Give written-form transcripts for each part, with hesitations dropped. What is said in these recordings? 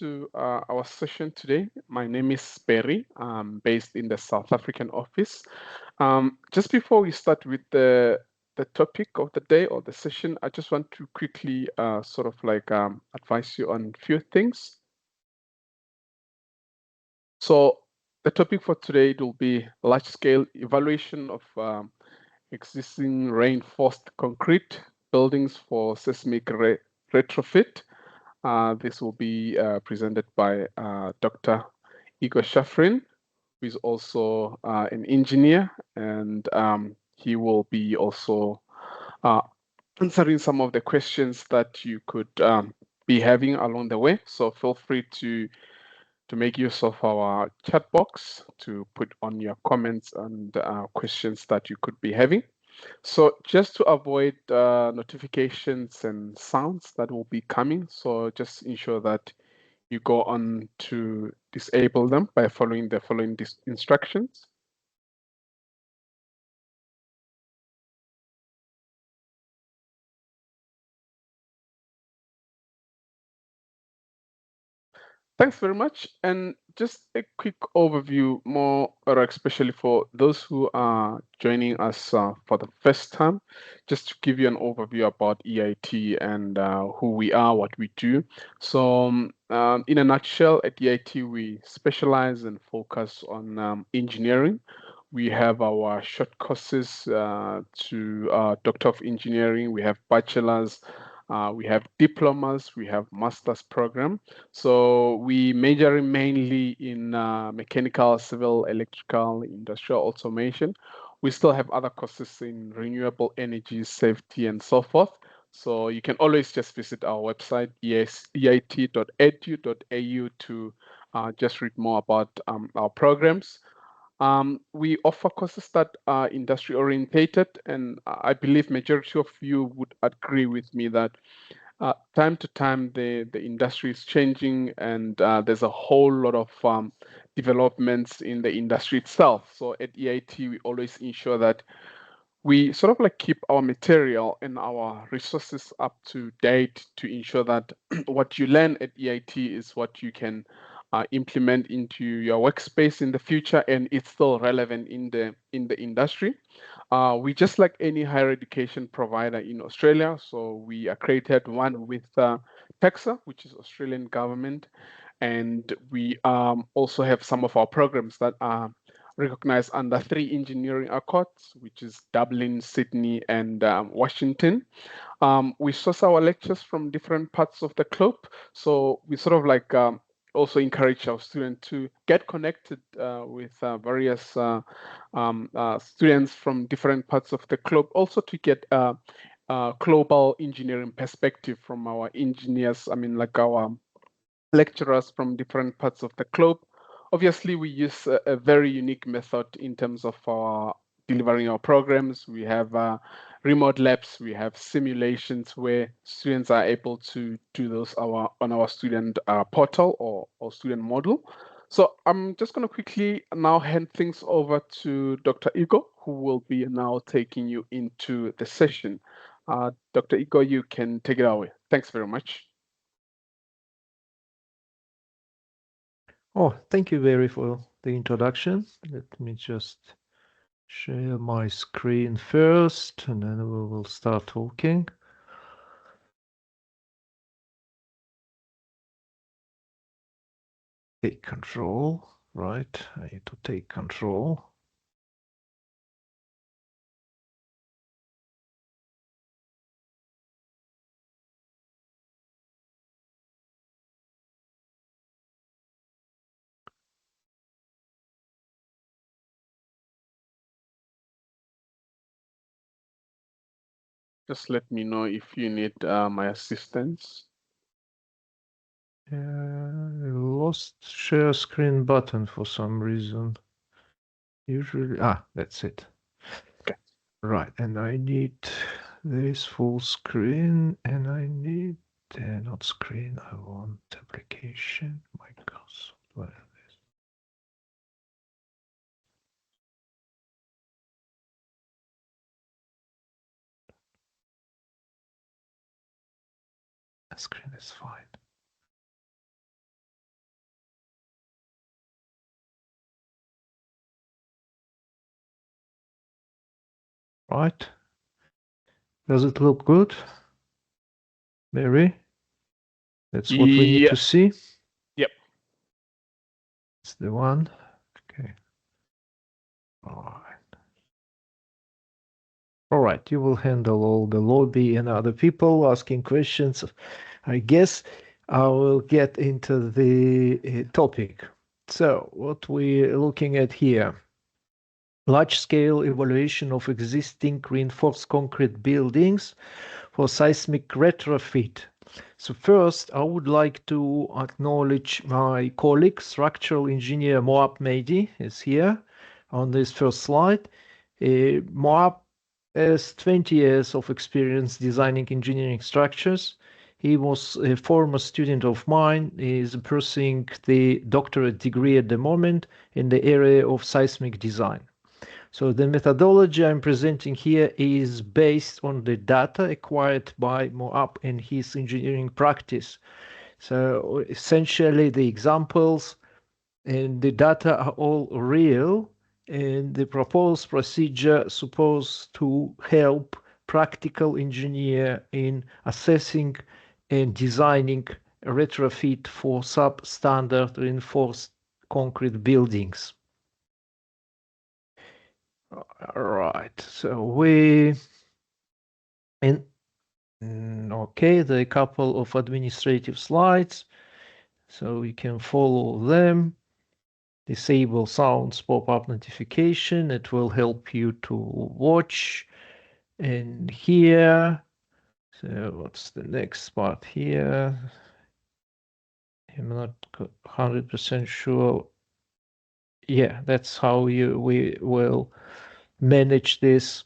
to our session today. My name is Perry. I'm based in the South African office. Just before we start with the topic of the day or the session, I just want to quickly sort of like advise you on a few things. So the topic for today will be large-scale evaluation of existing reinforced concrete buildings for seismic retrofit. This will be presented by Dr. Igor Shafrin, who is also an engineer, and he will be also uh, answering some of the questions that you could be having along the way. So feel free to make use of our chat box to put on your comments and questions that you could be having. So just to avoid notifications and sounds that will be coming, so just ensure that you go on to disable them by following the following instructions. Thanks very much. And just a quick overview, more or especially for those who are joining us for the first time, just to give you an overview about EIT and who we are, what we do. So, in a nutshell, at EIT, we specialize and focus on engineering. We have our short courses to Doctor of Engineering. We have bachelor's. We have diplomas. We have master's program. So we major mainly in mechanical, civil, electrical, industrial automation. We still have other courses in renewable energy, safety, and so forth. So you can always just visit our website, eit.edu.au, to just read more about our programs. We offer courses that are industry orientated, and I believe majority of you would agree with me that time to time the industry is changing, and there's a whole lot of developments in the industry itself. So at EIT, we always ensure that we sort of like keep our material and our resources up to date to ensure that what you learn at EIT is what you can implement into your workspace in the future, and it's still relevant in the industry. We just like any higher education provider in Australia, so we accredited one with PEXA, which is Australian government, and we also have some of our programs that are recognized under 3 engineering accords, which is Dublin, Sydney, and Washington. We source our lectures from different parts of the globe, so we sort of like also encourage our students to get connected with various students from different parts of the globe, also to get global engineering perspective from our engineers, like our lecturers from different parts of the globe. Obviously, we use a very unique method in terms of our delivering our programs. We have remote labs, we have simulations where students are able to do those on our student portal or student model. So I'm just going to quickly now hand things over to Dr. Igor, who will be now taking you into the session. Dr. Igor, you can take it away. Thanks very much. Oh, thank you, Barry, for the introduction. Let me just share my screen first, and then we will start talking. Take control, right? I need to take control. Just let me know if you need my assistance. I lost share screen button for some reason. Usually, that's it. Okay. Right, and I need this full screen, and I need not screen. I want application. Microsoft. What is this? The screen is fine. right? Does it look good? Mary? That's what we need to see. Yep. It's the one. Okay. All right. All right. You will handle all the lobby and other people asking questions. I guess I will get into the topic. So, what we're looking at here, large-scale evaluation of existing reinforced concrete buildings for seismic retrofit. So first, I would like to acknowledge my colleague, structural engineer Moab Mehdi is here on this first slide. Moab has 20 years of experience designing engineering structures. He was a former student of mine. He is pursuing the doctorate degree at the moment in the area of seismic design. So the methodology I'm presenting here is based on the data acquired by Moab in his engineering practice. So essentially the examples and the data are all real, and the proposed procedure supposed to help practical engineer in assessing and designing a retrofit for substandard reinforced concrete buildings. All right, so okay, there are a couple of administrative slides, so we can follow them. Disable sounds pop-up notification. It will help you to watch and hear. So what's the next part here? I'm not 100% sure. Yeah, that's how we will manage this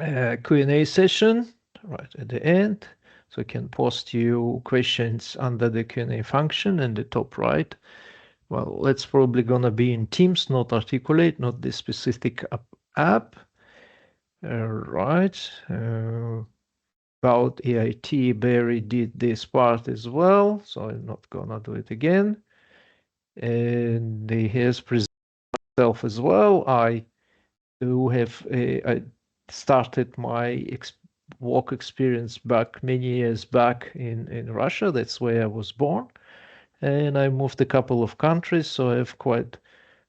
Q&A session right at the end. So you can post your questions under the Q&A function in the top right. Well, it's probably gonna be in Teams, not Articulate, not this specific app. Right. About EIT, Barry did this part as well, so I'm not gonna do it again. And he has presented himself as well. I do have I started my work experience back many years back in Russia. That's where I was born. And I moved a couple of countries, so I have quite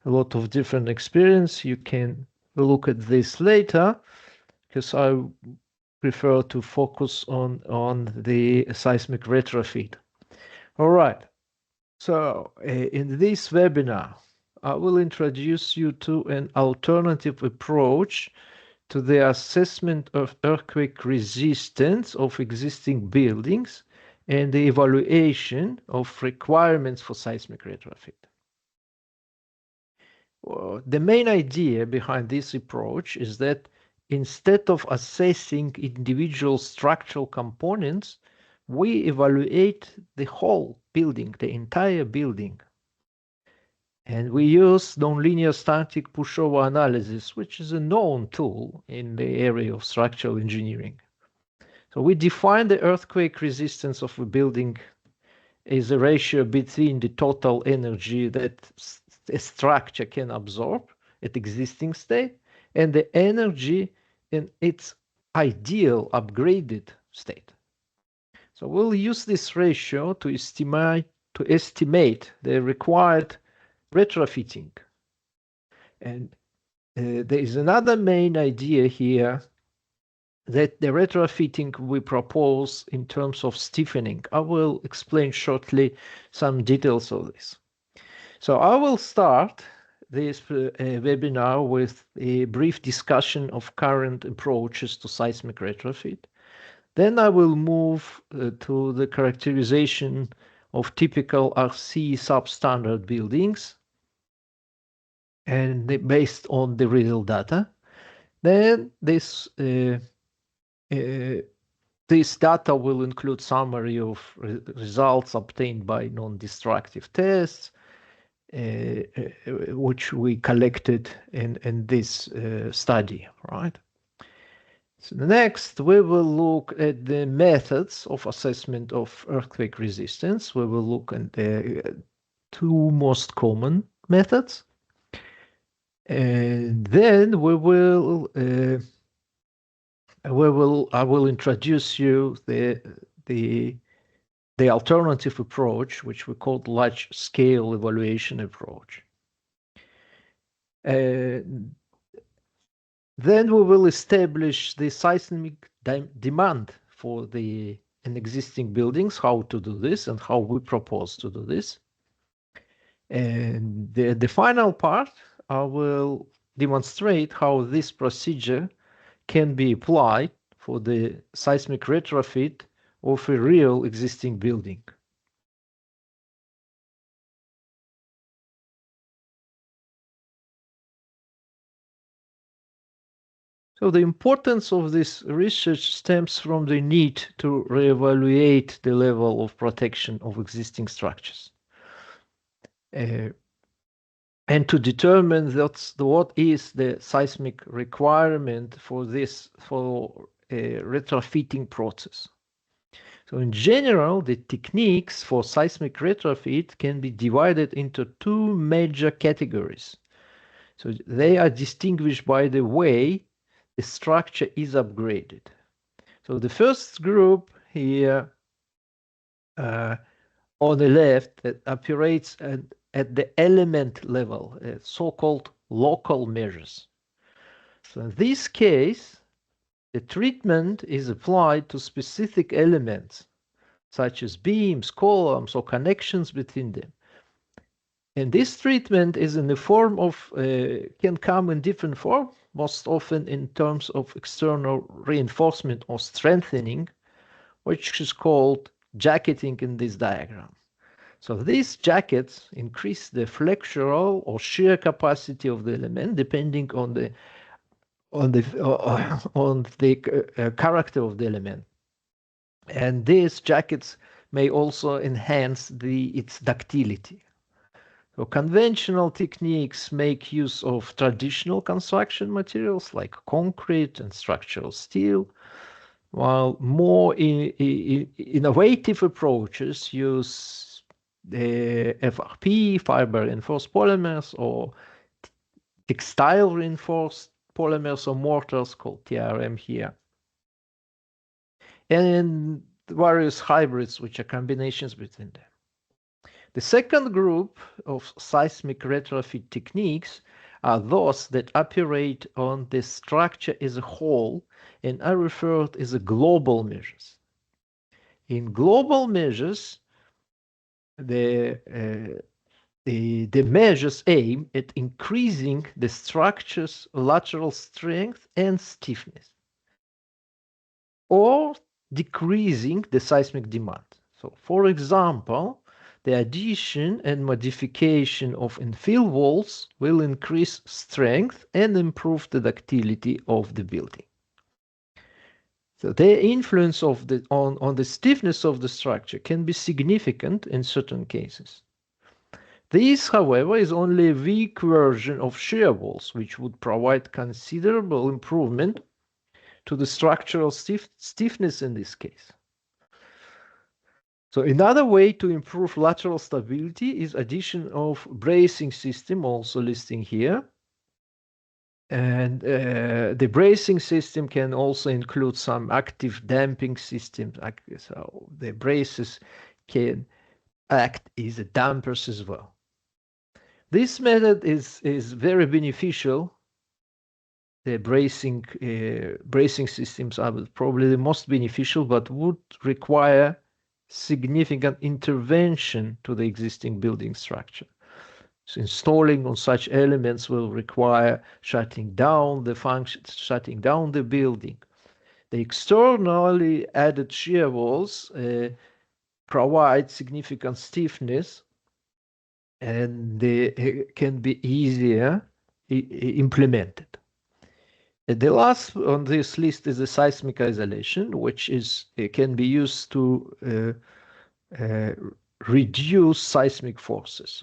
a lot of different experience. You can look at this later because I prefer to focus on the seismic retrofit. All right. So in this webinar, I will introduce you to an alternative approach to the assessment of earthquake resistance of existing buildings and the evaluation of requirements for seismic retrofit. Well, the main idea behind this approach is that instead of assessing individual structural components, we evaluate the whole building, the entire building. And we use nonlinear static pushover analysis, which is a known tool in the area of structural engineering. So we define the earthquake resistance of a building as a ratio between the total energy that a structure can absorb at existing state and the energy in its ideal upgraded state. So we'll use this ratio to estimate the required retrofitting. And there is another main idea here that the retrofitting we propose in terms of stiffening. I will explain shortly some details of this. So I will start this webinar with a brief discussion of current approaches to seismic retrofit. Then I will move to the characterization of typical RC substandard buildings and based on the real data. Then this data will include summary of results obtained by non-destructive tests, which we collected in this study, right? So next, we will look at the methods of assessment of earthquake resistance. We will look at the two most common methods. And then we will I will introduce you the alternative approach, which we call large scale evaluation approach. Then we will establish the seismic demand for an existing buildings, how to do this and how we propose to do this. And the final part, I will demonstrate how this procedure can be applied for the seismic retrofit of a real existing building. So the importance of this research stems from the need to reevaluate the level of protection of existing structures. And to determine what is the seismic requirement for a retrofitting process. So in general, the techniques for seismic retrofit can be divided into two major categories. So they are distinguished by the way the structure is upgraded. So the first group here on the left that operates at the element level, so-called local measures. So in this case, the treatment is applied to specific elements, such as beams, columns, or connections between them. And this treatment is in the form of, can come in different form, most often in terms of external reinforcement or strengthening, which is called jacketing in this diagram. So these jackets increase the flexural or shear capacity of the element depending on the character of the element. And these jackets may also enhance its ductility. So conventional techniques make use of traditional construction materials like concrete and structural steel, while more innovative approaches use the FRP, fiber reinforced polymers, or textile reinforced polymers or mortars called TRM here, and various hybrids, which are combinations between them. The second group of seismic retrofit techniques are those that operate on the structure as a whole and are referred as global measures. In global measures, the measures aim at increasing the structure's lateral strength and stiffness, or decreasing the seismic demand. So, for example, the addition and modification of infill walls will increase strength and improve the ductility of the building. So the influence of on the stiffness of the structure can be significant in certain cases. This, however, is only a weak version of shear walls, which would provide considerable improvement to the structural stiffness in this case. So another way to improve lateral stability is addition of bracing system, also listing here. And the bracing system can also include some active damping systems. So the braces can act as dampers as well. This method is very beneficial. The bracing systems are probably the most beneficial, but would require significant intervention to the existing building structure. So installing on such elements will require shutting down the building. The externally added shear walls provide significant stiffness, and they can be easier implemented. The last on this list is the seismic isolation, which can be used to reduce seismic forces.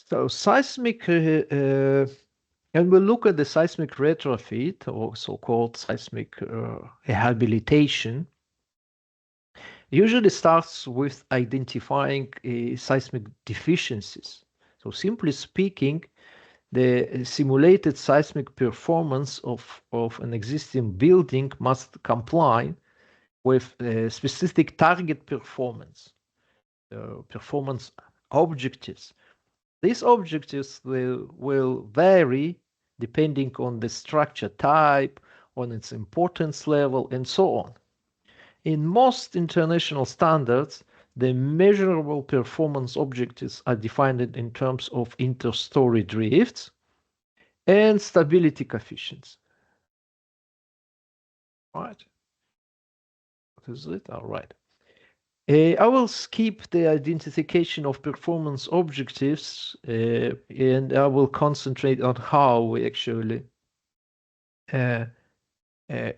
So seismic, and we'll look at the seismic retrofit, or so-called seismic rehabilitation. usually starts with identifying seismic deficiencies. So simply speaking, the simulated seismic performance of an existing building must comply with specific target performance objectives. These objectives will vary depending on the structure type, on its importance level, and so on. In most international standards, the measurable performance objectives are defined in terms of interstory drifts and stability coefficients. Right. What is it? All right. I will skip the identification of performance objectives and I will concentrate on how we actually uh, uh,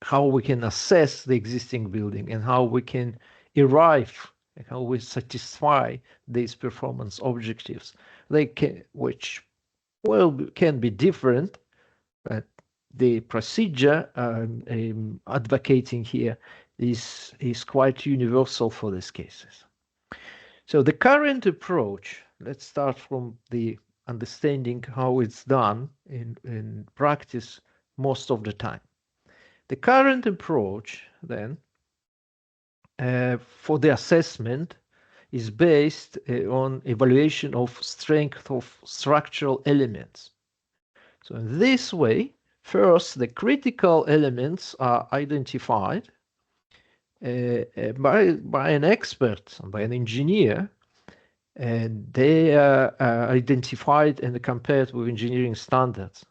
how we can assess the existing building and how we can arrive and how we satisfy these performance objectives. They can, which well can be different, but the procedure I'm advocating here is quite universal for these cases. So the current approach, let's start from the understanding how it's done in practice most of the time. The current approach then for the assessment is based on evaluation of strength of structural elements. So in this way, first the critical elements are identified by an expert, by an engineer, and they are identified and compared with engineering standards.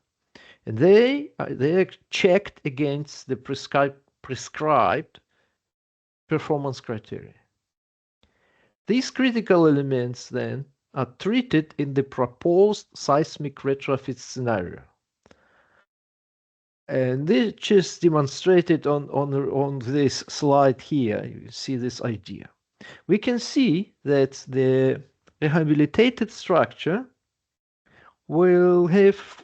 And they are checked against the prescribed performance criteria. These critical elements then are treated in the proposed seismic retrofit scenario. And this is demonstrated on this slide here. You see this idea. We can see that the rehabilitated structure will have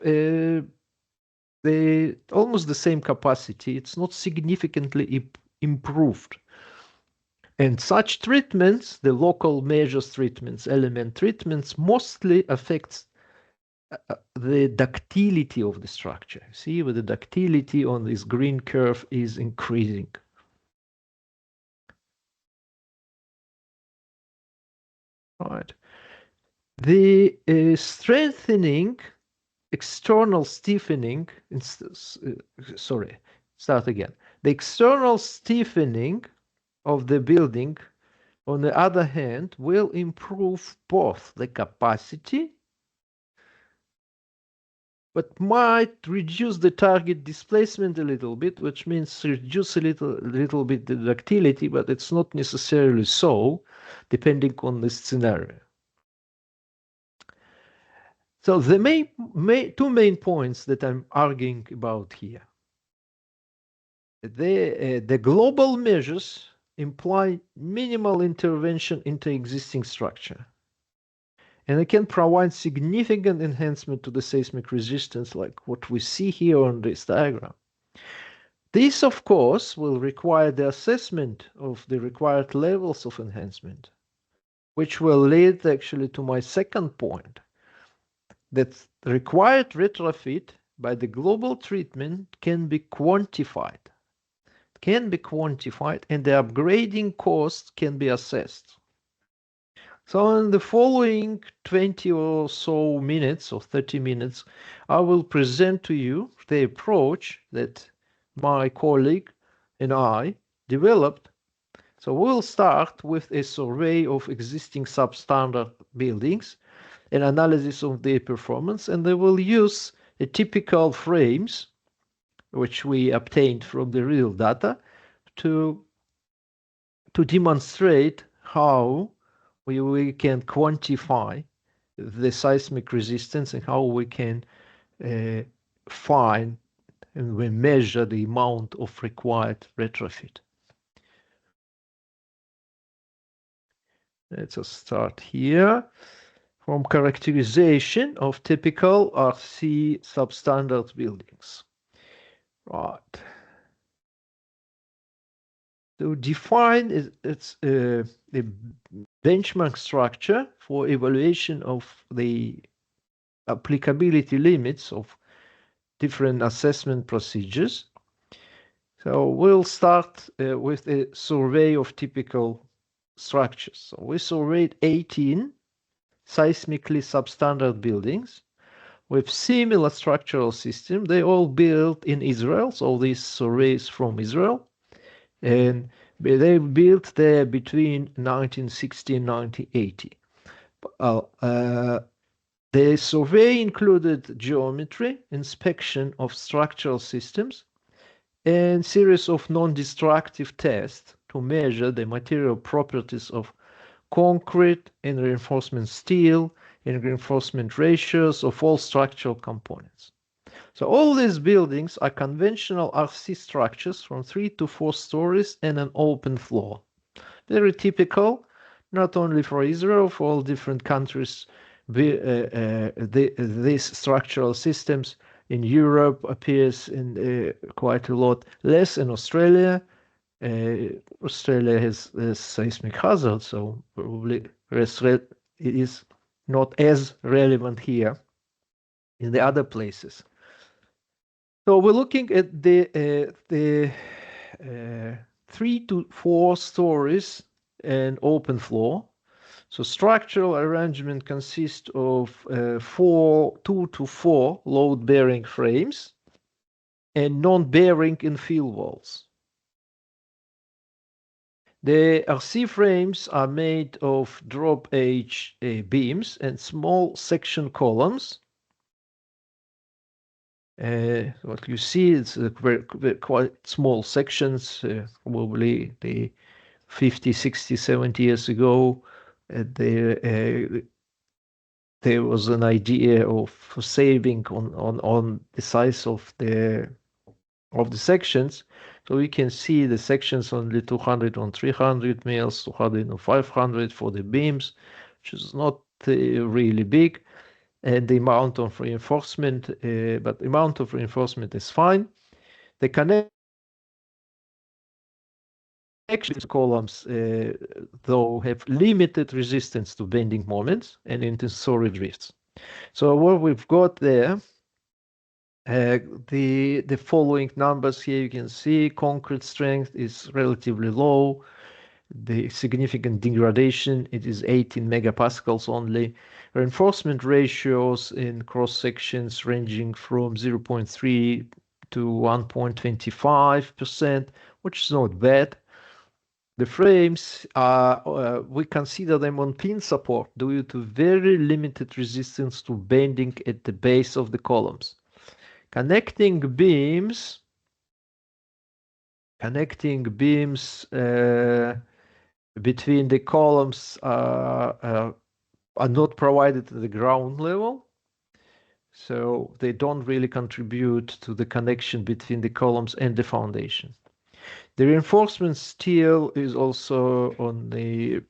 almost the same capacity. It's not significantly improved. And such treatments, the local measures treatments, element treatments, mostly affects the ductility of the structure. See, with the ductility on this green curve is increasing. All right. The strengthening, external stiffening, sorry, start again. The external stiffening of the building, on the other hand, will improve both the capacity but might reduce the target displacement a little bit, which means reduce a little bit the ductility, but it's not necessarily so, depending on the scenario. So the two main points that I'm arguing about here. The global measures imply minimal intervention into existing structure. And it can provide significant enhancement to the seismic resistance, like what we see here on this diagram. This, of course, will require the assessment of the required levels of enhancement, which will lead actually to my second point, that the required retrofit by the global treatment can be quantified. And the upgrading costs can be assessed. So in the following 20 or so minutes or 30 minutes, I will present to you the approach that my colleague and I developed. So we'll start with a survey of existing substandard buildings, an analysis of their performance, and they will use a typical frames, which we obtained from the real data, to demonstrate how we can quantify the seismic resistance and how we can find and we measure the amount of required retrofit. Let's start here from characterization of typical RC substandard buildings. Right. to define its the benchmark structure for evaluation of the applicability limits of different assessment procedures. So we'll start with a survey of typical structures. So we surveyed 18 seismically substandard buildings with similar structural system. They all built in Israel, so these surveys from Israel. And they built there between 1960 and 1980. The survey included geometry, inspection of structural systems, and series of non-destructive tests to measure the material properties of concrete and reinforcement steel and reinforcement ratios of all structural components. So all these buildings are conventional RC structures from 3 to 4 stories and an open floor. Very typical, not only for Israel, for all different countries. These structural systems in Europe appears in quite a lot, less in Australia. Australia has seismic hazard, so probably it is not as relevant here in the other places. So we're looking at the 3 to 4 stories and open floor. So structural arrangement consists of 2 to 4 load-bearing frames and non-bearing infill walls. The RC frames are made of drop edge beams and small section columns. What you see is quite small sections, probably the 50, 60, 70 years ago. There was an idea of saving on the size of the sections. So we can see the sections only 200 on 300 mils, 200 on 500 for the beams, which is not really big. And the amount of reinforcement, but the amount of reinforcement is fine. The connection columns, though, have limited resistance to bending moments and inter-story drifts. So what we've got there, the following numbers here, you can see concrete strength is relatively low. The significant degradation, it is 18 megapascals only. Reinforcement ratios in cross sections ranging from 0.3 to 1.25%, which is not bad. The frames are, we consider them on pin support due to very limited resistance to bending at the base of the columns. Connecting beams between the columns are not provided at the ground level, so they don't really contribute to the connection between the columns and the foundation. The reinforcement steel is also on the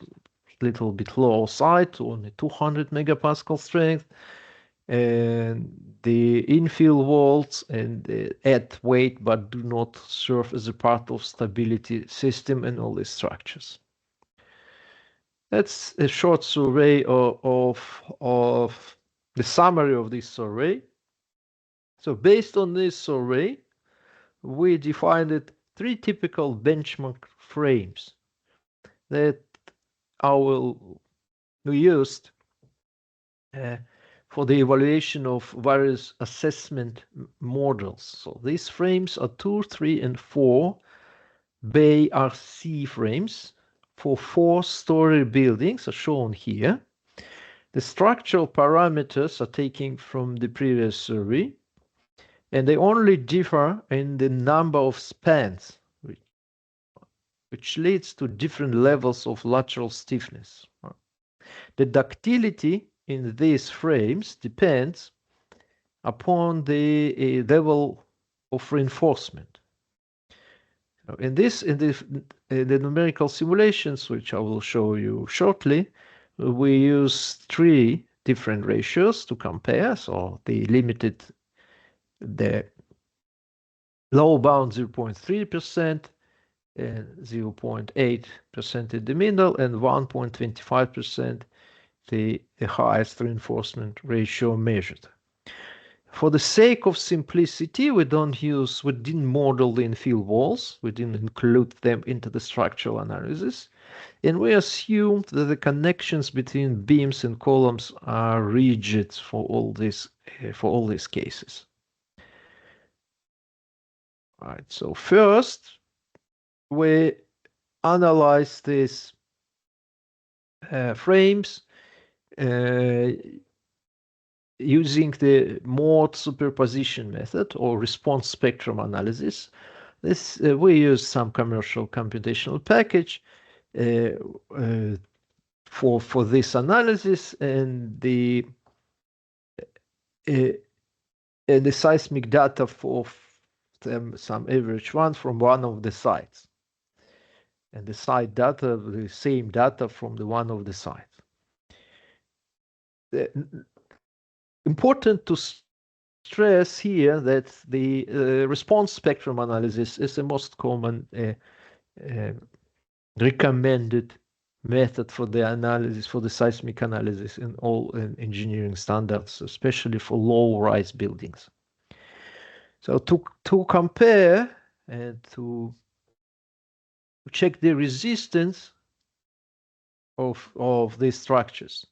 little bit low side, only 200 megapascal strength, and the infill walls and add weight but do not serve as a part of stability system and all these structures. That's a short survey of the summary of this survey. So based on this survey, we defined 3 typical benchmark frames that we used for the evaluation of various assessment models. So these frames are 2, 3, and 4 bay RC frames for 4-story buildings are shown here. The structural parameters are taken from the previous survey, and they only differ in the number of spans, which leads to different levels of lateral stiffness. The ductility in these frames depends upon the level of reinforcement. In the numerical simulations, which I will show you shortly, we use 3 different ratios to compare. So the low bound 0.3%, and 0.8% in the middle, and 1.25% the highest reinforcement ratio measured. For the sake of simplicity, we didn't model the infill walls, we didn't include them into the structural analysis, and we assumed that the connections between beams and columns are rigid for all these cases. All right, so first we analyze these frames using the mode superposition method or response spectrum analysis. This we use some commercial computational package for this analysis, and the seismic data for some average one from one of the sites, and the site data, the same data from the one of the sites. Important to stress here that the response spectrum analysis is the most common recommended method for the analysis, for the seismic analysis in all engineering standards, especially for low-rise buildings. So to compare and to check the resistance of these structures,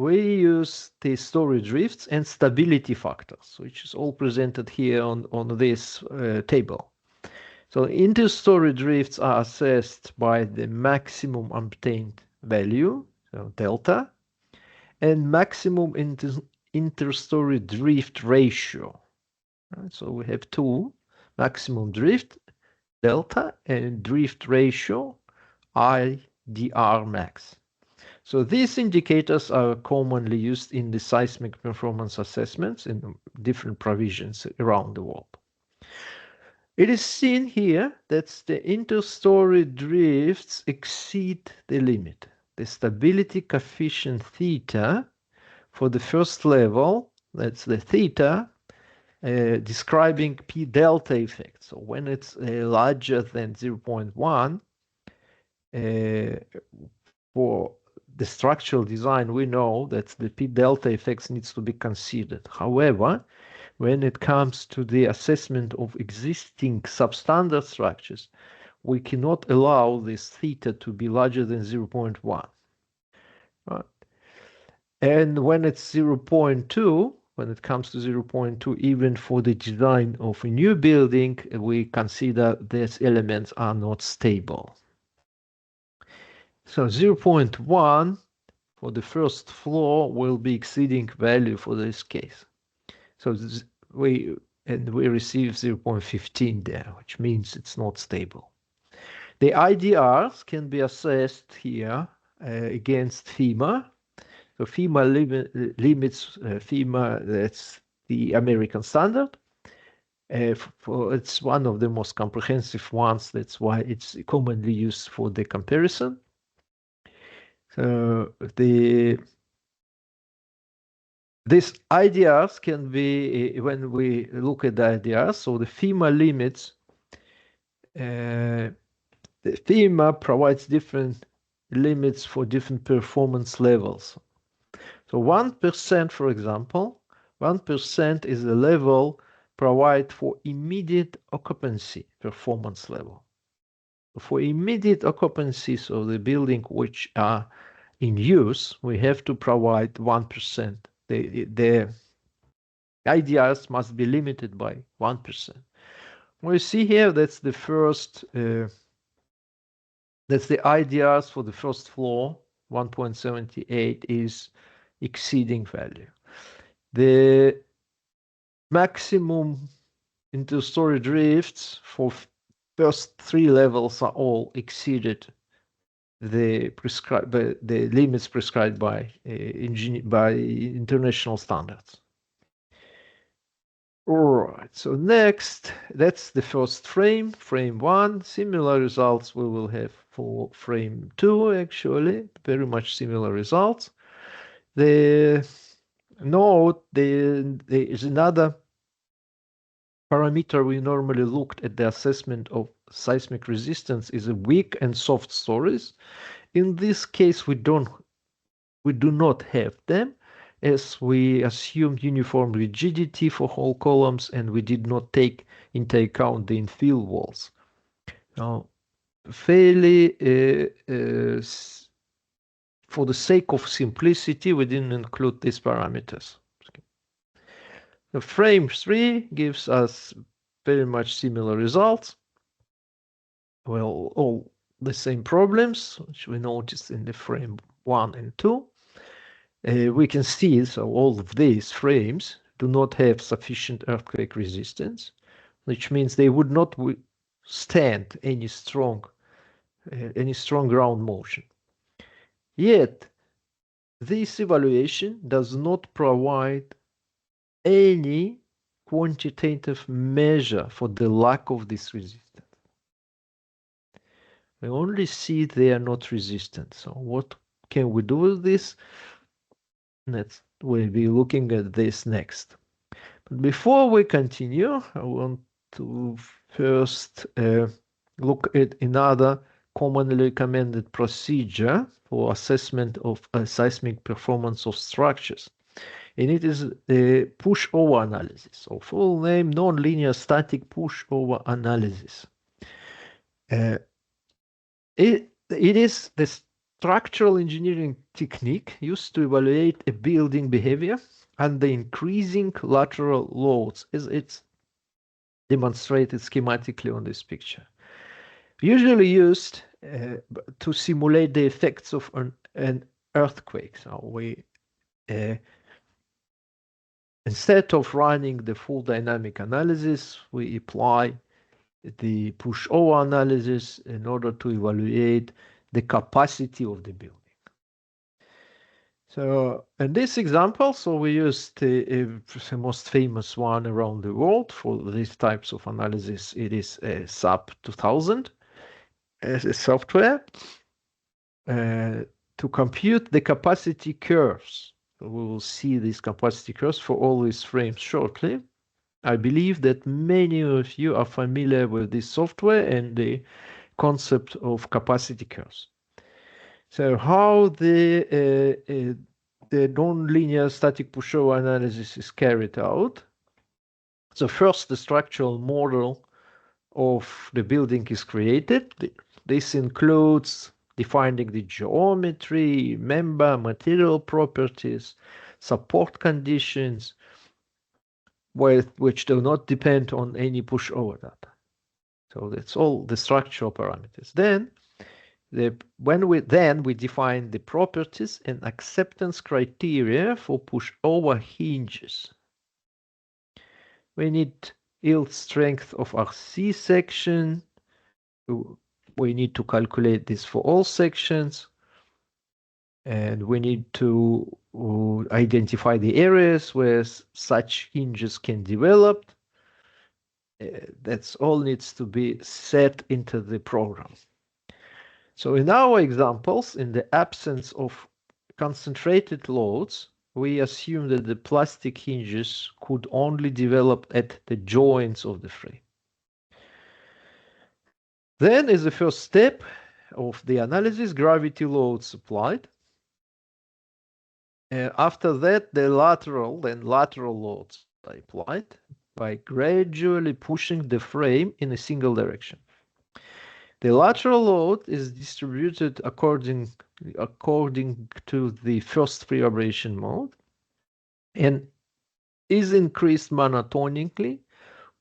we use the story drifts and stability factors, which is all presented here on this table. So inter-story drifts are assessed by the maximum obtained value, so delta, and maximum inter-story drift ratio. Right? So we have two: maximum drift, delta, and drift ratio, IDR max. So these indicators are commonly used in the seismic performance assessments in different provisions around the world. It is seen here that the inter-story drifts exceed the limit. The stability coefficient theta for the first level, that's the theta, describing P delta effect. So when it's larger than 0.1, for the structural design, we know that the P delta effects needs to be considered. However, when it comes to the assessment of existing substandard structures, we cannot allow this theta to be larger than 0.1. Right? And when it's 0.2, when it comes to 0.2, even for the design of a new building, we consider these elements are not stable. So 0.1 for the first floor will be exceeding value for this case. So we receive 0.15 there, which means it's not stable. The IDRs can be assessed here against FEMA. So FEMA limits FEMA, that's the American standard. It's one of the most comprehensive ones. That's why it's commonly used for the comparison. So these IDRs can be, when we look at the IDRs, so the FEMA limits, the FEMA provides different limits for different performance levels. So 1%, for example, 1% is the level provided for immediate occupancy performance level. For immediate occupancies of the building which are in use, we have to provide 1%. The IDRs must be limited by 1%. We see here that's the first, that's the IDRs for the first floor, 1.78 is exceeding value. The maximum inter-story drifts for first three levels are all exceeded the limits prescribed by international standards. All right, so next, that's the first frame, frame 1. Similar results we will have for frame 2, actually, very much similar results. Note there is another parameter we normally looked at the assessment of seismic resistance is a weak and soft stories. In this case, we do not have them, as we assumed uniform rigidity for whole columns and we did not take into account the infill walls. Now, fairly, for the sake of simplicity, we didn't include these parameters. The frame 3 gives us very much similar results. Well, all the same problems, which we noticed in the frame 1 and 2. We can see, so all of these frames do not have sufficient earthquake resistance, which means they would not stand any strong ground motion. Yet, this evaluation does not provide any quantitative measure for the lack of this resistance. We only see they are not resistant. So what can we do with this? We'll be looking at this next. But before we continue, I want to first look at another commonly recommended procedure for assessment of seismic performance of structures. And it is the pushover analysis, or full name nonlinear static pushover analysis. It is the structural engineering technique used to evaluate a building behavior under increasing lateral loads, as it's demonstrated schematically on this picture. Usually used to simulate the effects of an earthquake. So we, instead of running the full dynamic analysis, we apply the pushover analysis in order to evaluate the capacity of the building. So in this example, so we used the most famous one around the world for these types of analysis. It is SAP 2000 as a software to compute the capacity curves. So we will see these capacity curves for all these frames shortly. I believe that many of you are familiar with this software and the concept of capacity curves. So how the nonlinear static pushover analysis is carried out. So first, the structural model of the building is created. This includes defining the geometry, member, material properties, support conditions, which do not depend on any pushover data. So that's all the structural parameters. Then we define the properties and acceptance criteria for pushover hinges. We need yield strength of RC section. We need to calculate this for all sections. And we need to identify the areas where such hinges can develop. That's all needs to be set into the program. So in our examples, in the absence of concentrated loads, we assume that the plastic hinges could only develop at the joints of the frame. Then, as the first step of the analysis, gravity loads applied. After that, the lateral loads are applied by gradually pushing the frame in a single direction. The lateral load is distributed according to the first free vibration mode and is increased monotonically,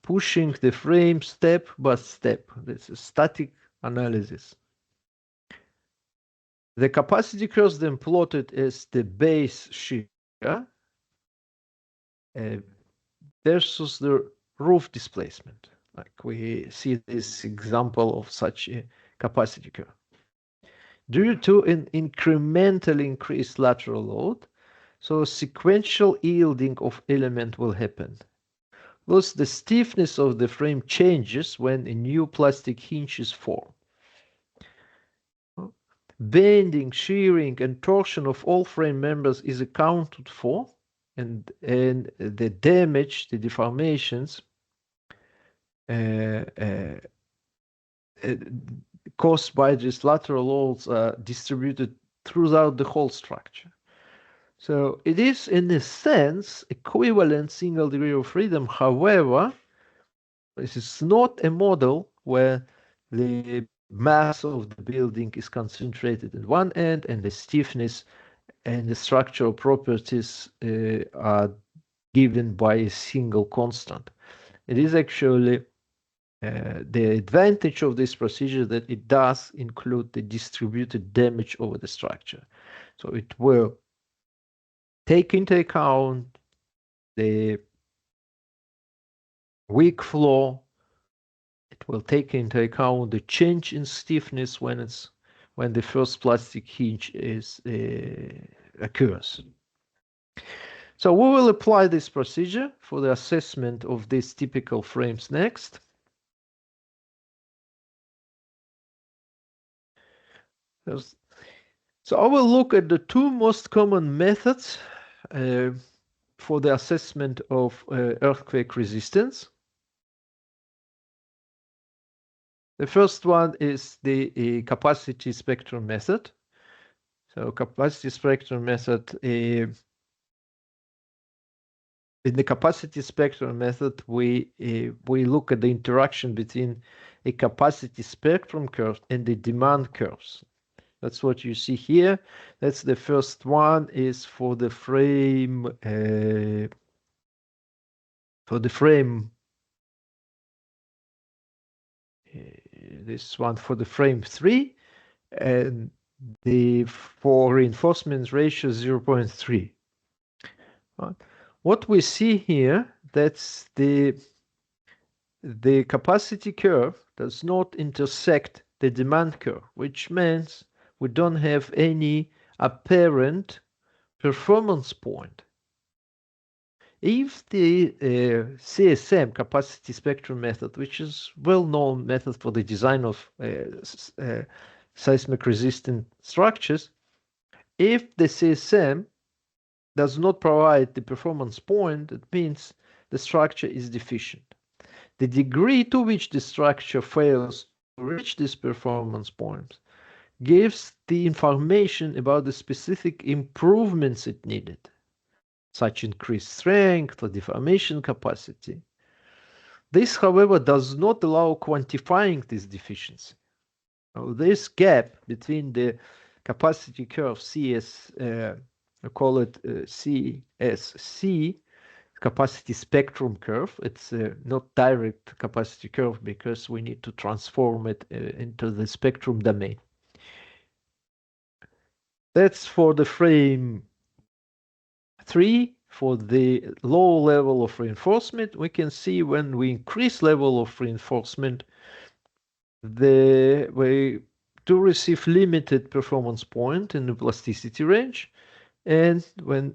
pushing the frame step by step. This is static analysis. The capacity curves then plotted as the base shear versus the roof displacement. Like we see this example of such a capacity curve. Due to an incremental increased lateral load, so sequential yielding of element will happen. Thus, the stiffness of the frame changes when a new plastic hinge is formed. Bending, shearing, and torsion of all frame members is accounted for, and the damage, the deformations, caused by these lateral loads are distributed throughout the whole structure. So it is, in a sense, equivalent single degree of freedom. However, this is not a model where the mass of the building is concentrated at one end and the stiffness and the structural properties are given by a single constant. It is actually the advantage of this procedure that it does include the distributed damage over the structure. So it will take into account the weak flow. It will take into account the change in stiffness when the first plastic hinge is occurs. So we will apply this procedure for the assessment of these typical frames next. So I will look at the two most common methods for the assessment of earthquake resistance. The first one is the capacity spectrum method. So capacity spectrum method, in the capacity spectrum method, we look at the interaction between a capacity spectrum curve and the demand curves. That's what you see here. That's the first one is for the frame this one for the frame 3, and the for reinforcement ratio 0.3. Right. What we see here, that's the capacity curve does not intersect the demand curve, which means we don't have any apparent performance point. If the CSM, capacity spectrum method, which is well-known method for the design of seismic resistant structures, if the CSM does not provide the performance point, it means the structure is deficient. The degree to which the structure fails to reach this performance point gives the information about the specific improvements it needed, such increased strength or deformation capacity. This, however, does not allow quantifying this deficiency. Now, this gap between the capacity curve CS, I call it CSC, capacity spectrum curve. It's not direct capacity curve because we need to transform it into the spectrum domain. That's for the frame 3. For the low level of reinforcement, we can see when we increase level of reinforcement, we do receive limited performance point in the plasticity range, and when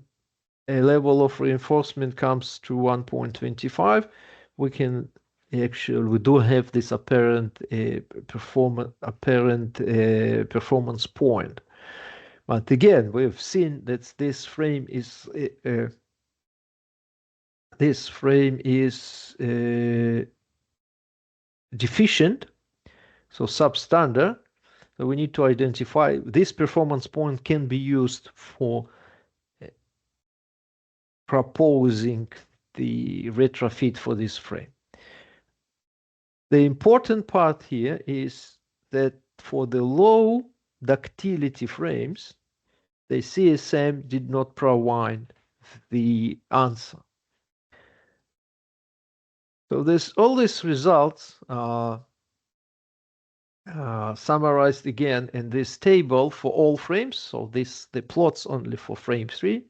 a level of reinforcement comes to 1.25, we do have this apparent performance point. But again, we've seen that this frame is deficient, so substandard. So we need to identify this performance point can be used for proposing the retrofit for this frame. The important part here is that for the low ductility frames, the CSM did not provide the answer. So all these results are summarized again in this table for all frames. So the plots only for frame 3.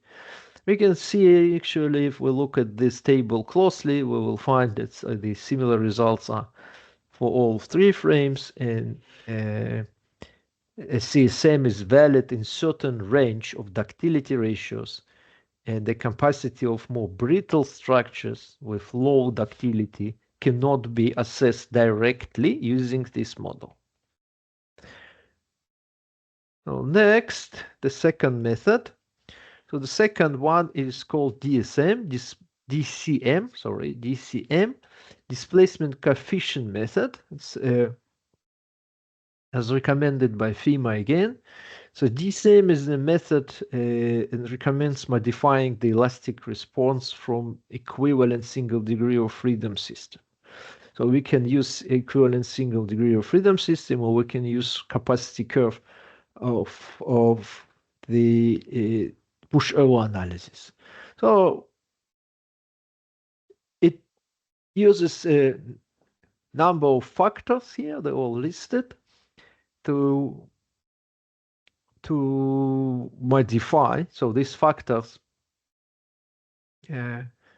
We can see actually if we look at this table closely, we will find that the similar results are for all 3 frames, and a CSM is valid in certain range of ductility ratios, and the capacity of more brittle structures with low ductility cannot be assessed directly using this model. So next, the second method. So the second one is called DCM, displacement coefficient method. It's as recommended by FEMA again. So DCM is the method and recommends modifying the elastic response from equivalent single degree of freedom system. So we can use equivalent single degree of freedom system, or we can use capacity curve of the pushover analysis. So it uses a number of factors here, they're all listed, to modify. So these factors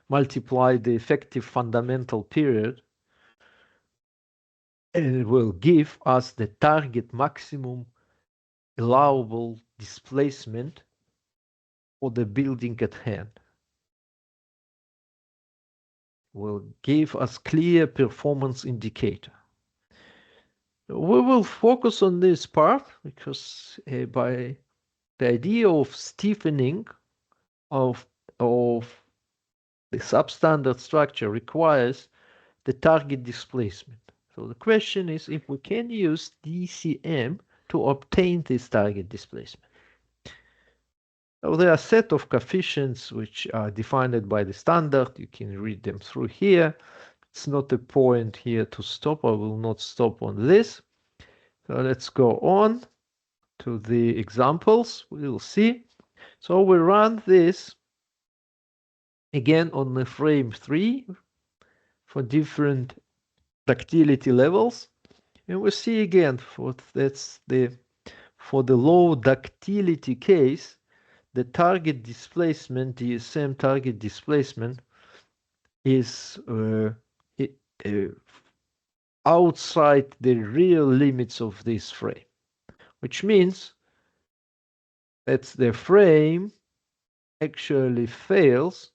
multiply the effective fundamental period, and it will give us the target maximum allowable displacement for the building at hand. Will give us clear performance indicator. We will focus on this part because by the idea of stiffening of the substandard structure requires the target displacement. So the question is if we can use DCM to obtain this target displacement. So there are a set of coefficients which are defined by the standard. You can read them through here. It's not a point here to stop. I will not stop on this. So let's go on to the examples. We'll see. So we run this again on the frame 3 for different ductility levels. And we see again for the low ductility case, the target displacement, DSM target displacement, is outside the real limits of this frame, which means that the frame actually fails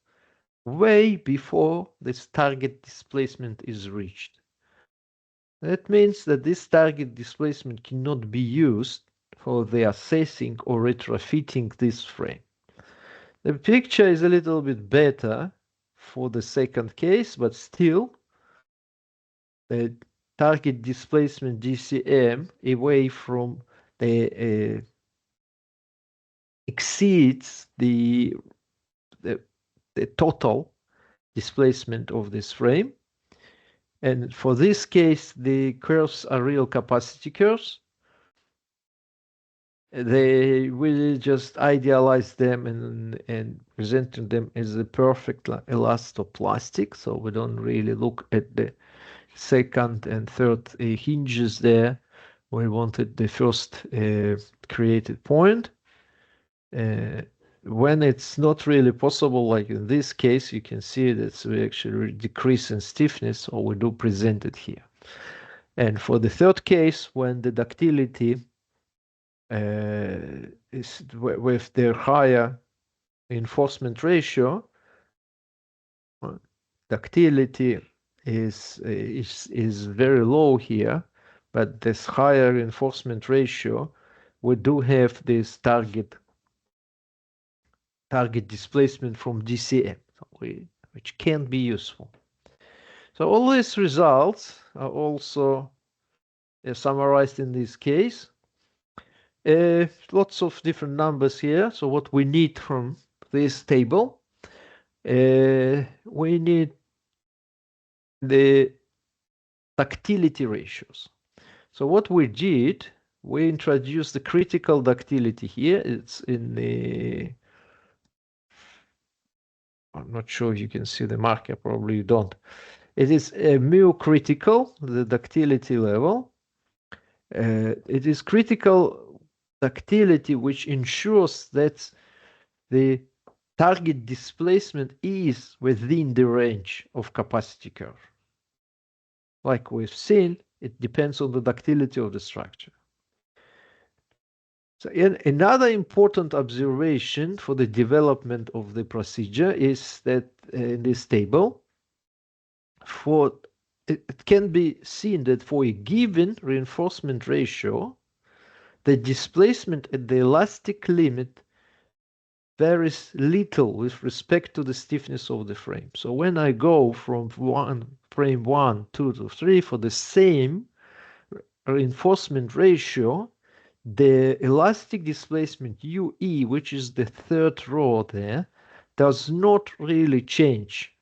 way before this target displacement is reached. That means that this target displacement cannot be used for the assessing or retrofitting this frame. The picture is a little bit better for the second case, but still the target displacement DCM away from the exceeds the total displacement of this frame. And for this case, the curves are real capacity curves. They will just idealize them and presenting them as a perfect elastoplastic. So we don't really look at the second and third hinges there. We wanted the first created point. When it's not really possible, like in this case, you can see that we actually decrease in stiffness, or we do present it here. And for the third case, when the ductility is with their higher reinforcement ratio, ductility is very low here, but this higher reinforcement ratio, we do have this target displacement from DCM, which can be useful. So all these results are also summarized in this case. Lots of different numbers here. So what we need from this table, we need the ductility ratios. So what we did, we introduced the critical ductility here. It's in the, I'm not sure if you can see the marker, probably you don't. It is mu critical, the ductility level. It is critical ductility which ensures that the target displacement is within the range of capacity curve. Like we've seen, it depends on the ductility of the structure. So another important observation for the development of the procedure is that in this table, it can be seen that for a given reinforcement ratio, the displacement at the elastic limit varies little with respect to the stiffness of the frame. So when I go from frame 1, 2 to 3 for the same reinforcement ratio, the elastic displacement UE, which is the third row there, does not really change.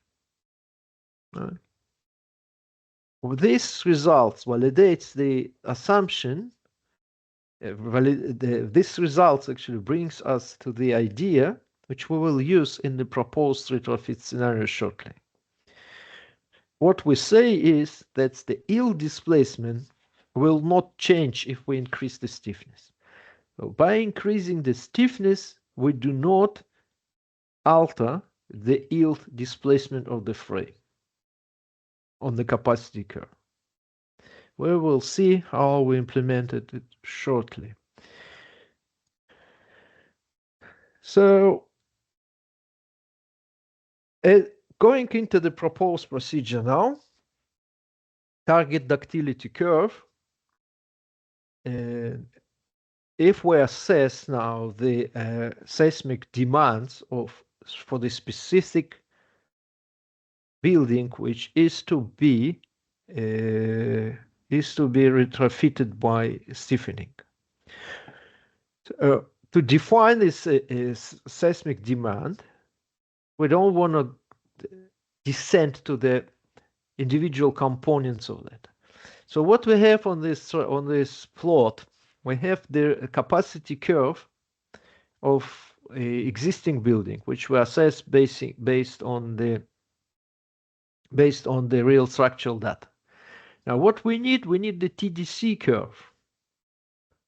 This results validates the assumption. This results actually brings us to the idea which we will use in the proposed retrofit scenario shortly. What we say is that the yield displacement will not change if we increase the stiffness. So by increasing the stiffness, we do not alter the yield displacement of the frame on the capacity curve. We will see how we implemented it shortly. So going into the proposed procedure now, target ductility curve. If we assess now the seismic demands for the specific building which is to be retrofitted by stiffening. To define this seismic demand, we don't want to descend to the individual components of that. So what we have on this plot, we have the capacity curve of a existing building, which we assess based on the real structural data. Now, what we need the TDC curve.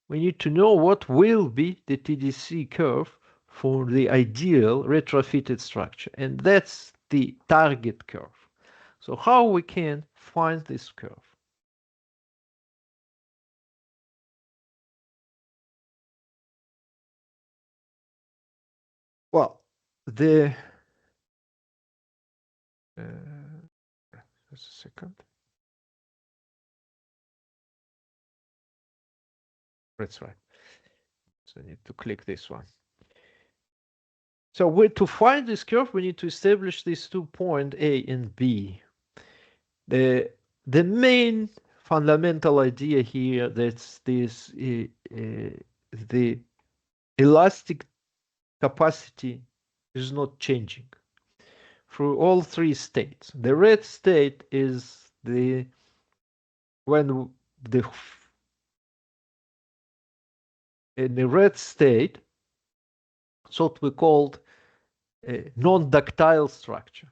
We need to know what will be the TDC curve for the ideal retrofitted structure, and that's the target curve. So how we can find this curve? Well, just a second. That's right. So I need to click this one. So to find this curve, we need to establish these 2 points A and B. The main fundamental idea here that's this the elastic capacity is not changing through all 3 states. The red state is when in the red state, it's what we called a non-ductile structure,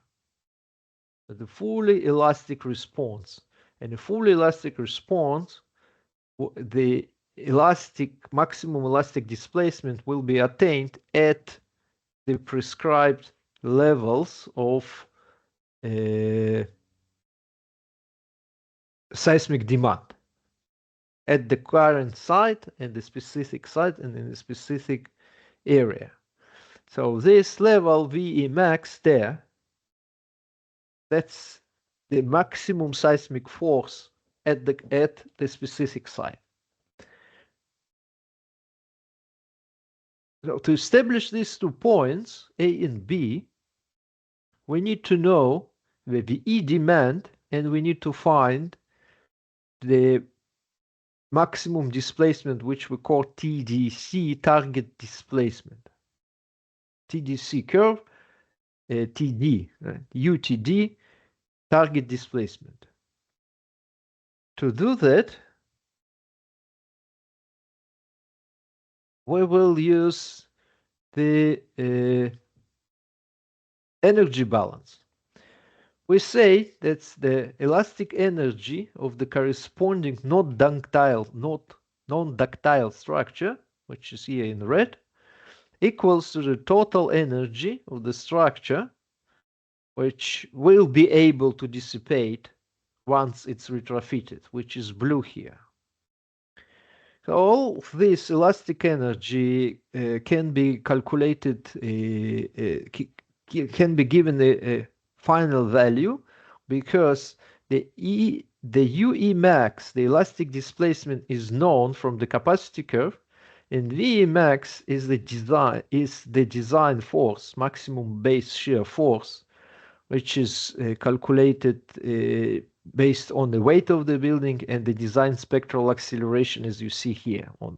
the fully elastic response. And a fully elastic response, the maximum elastic displacement will be attained at the prescribed levels of seismic demand at the current site and the specific site and in the specific area. So this level VE max there, that's the maximum seismic force at the specific site. So to establish these 2 points, A and B, we need to know the VE demand and we need to find the maximum displacement, which we call TDC, target displacement. TDC curve, TD, right? UTD, target displacement. To do that, we will use the energy balance. We say that's the elastic energy of the corresponding non-ductile structure, which is here in red, equals to the total energy of the structure, which will be able to dissipate once it's retrofitted, which is blue here. So all this elastic energy can be calculated, can be given a final value, because the UE max, the elastic displacement, is known from the capacity curve, And VE max is the design force, maximum base shear force, which is calculated based on the weight of the building and the design spectral acceleration, as you see here on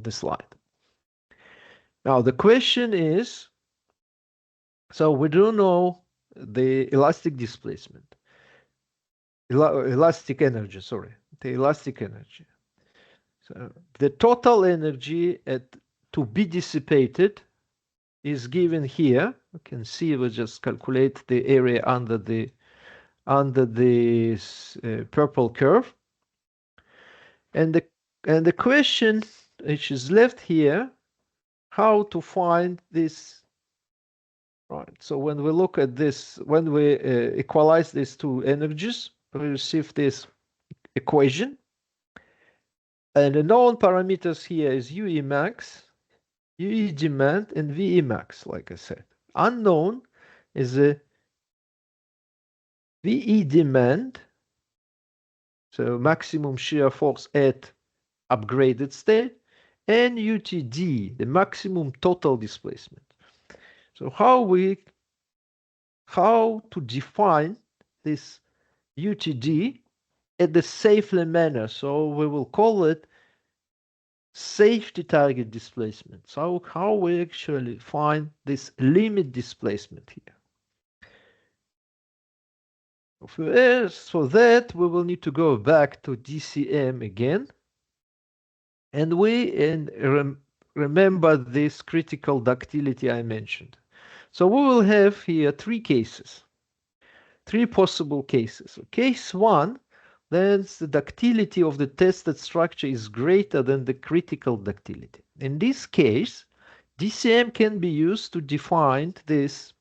the slide. Now the question is, so we don't know the elastic displacement, elastic energy, sorry, the elastic energy. So the total energy to be dissipated is given here. You can see we just calculate the area under this purple curve, and the question which is left here, how to find this. Right. So when we look at this, when we equalize these two energies, we receive this equation. And the known parameters here is UE max, UE demand, and VE max, like I said. Unknown is a VE demand, so maximum shear force at upgraded state, and UTD, the maximum total displacement. So how to define this UTD at the safely manner? So we will call it safety target displacement. So how we actually find this limit displacement here? For that, we will need to go back to DCM again, and remember this critical ductility I mentioned. So we will have here three possible cases. So case one, then the ductility of the tested structure is greater than the critical ductility. In this case, DCM can be used to define this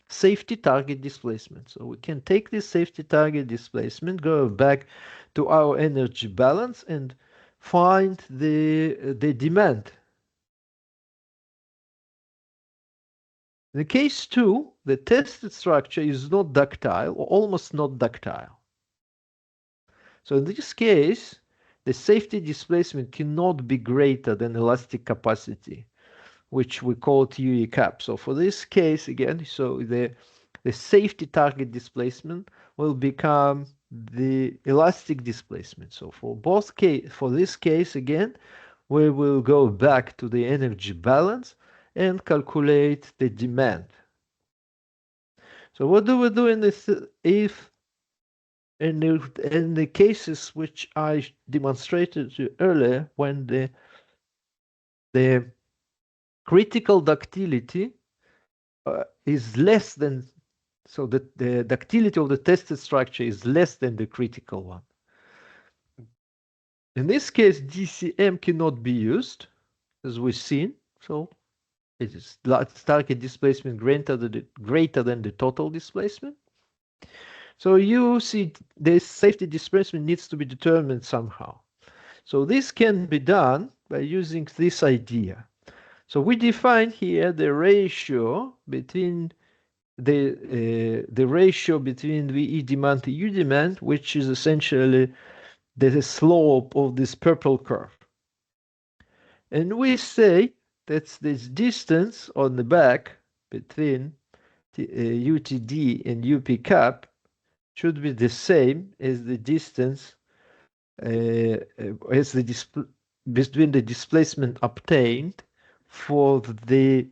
safety target displacement. So we can take this safety target displacement, go back to our energy balance, and find the demand. In case two, the tested structure is not ductile or almost not ductile. So in this case, the safety displacement cannot be greater than elastic capacity, which we call UE cap. So for this case, again, so the safety target displacement will become the elastic displacement. So for this case, again, we will go back to the energy balance and calculate the demand. So what do we do in this if in the cases which I demonstrated to you earlier, when the critical ductility is less than, so that the ductility of the tested structure is less than the critical one. In this case, DCM cannot be used, as we've seen. So it is target displacement greater than the total displacement. So you see this safety displacement needs to be determined somehow. So this can be done by using this idea. So we define here the ratio between the ratio between VE demand to U demand, which is essentially the slope of this purple curve. And we say that this distance on the back between UTD and UP cap should be the same as the distance between the displacement obtained for the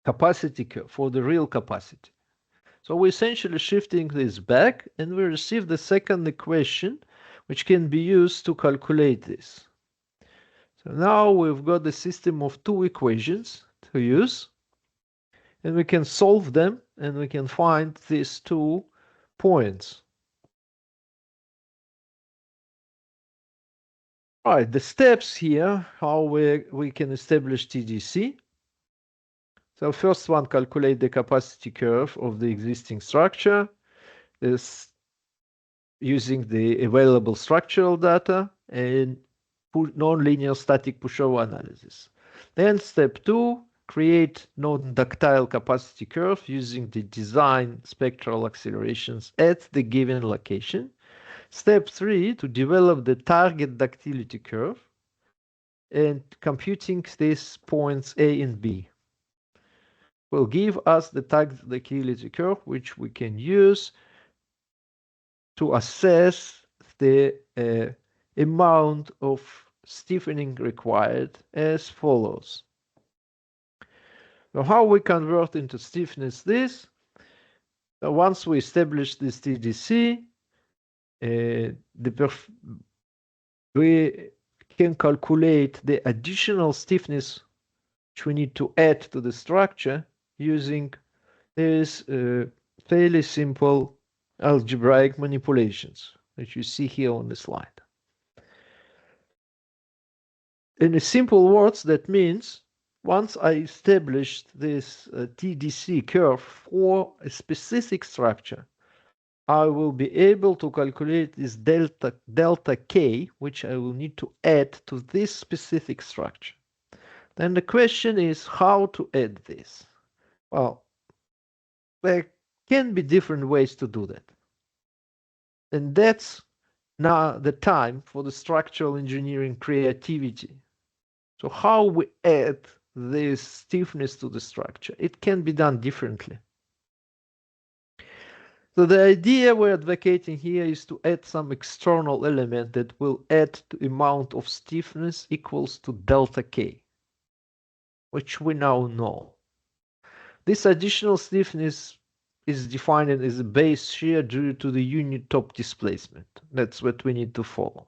capacity curve, for the real capacity. So we're essentially shifting this back, and we receive the second equation, which can be used to calculate this. So now we've got the system of two equations to use, and we can solve them, and we can find these 2 points. All right, the steps here, how we can establish TDC. So first one, calculate the capacity curve of the existing structure. This using the available structural data and nonlinear static pushover analysis. Then step 2, create non-ductile capacity curve using the design spectral accelerations at the given location. Step 3, to develop the target ductility curve. and computing these points A and B will give us the tagged liquidity curve, which we can use to assess the amount of stiffening required as follows. So how we convert into stiffness this? So once we establish this TDC, we can calculate the additional stiffness which we need to add to the structure using these fairly simple algebraic manipulations that you see here on the slide. In simple words, that means once I established this TDC curve for a specific structure, I will be able to calculate this delta K, which I will need to add to this specific structure. Then the question is how to add this. Well, there can be different ways to do that. And that's now the time for the structural engineering creativity. So how we add this stiffness to the structure, it can be done differently. So the idea we're advocating here is to add some external element that will add the amount of stiffness equals to delta K, which we now know. This additional stiffness is defined as a base shear due to the unit top displacement. That's what we need to follow.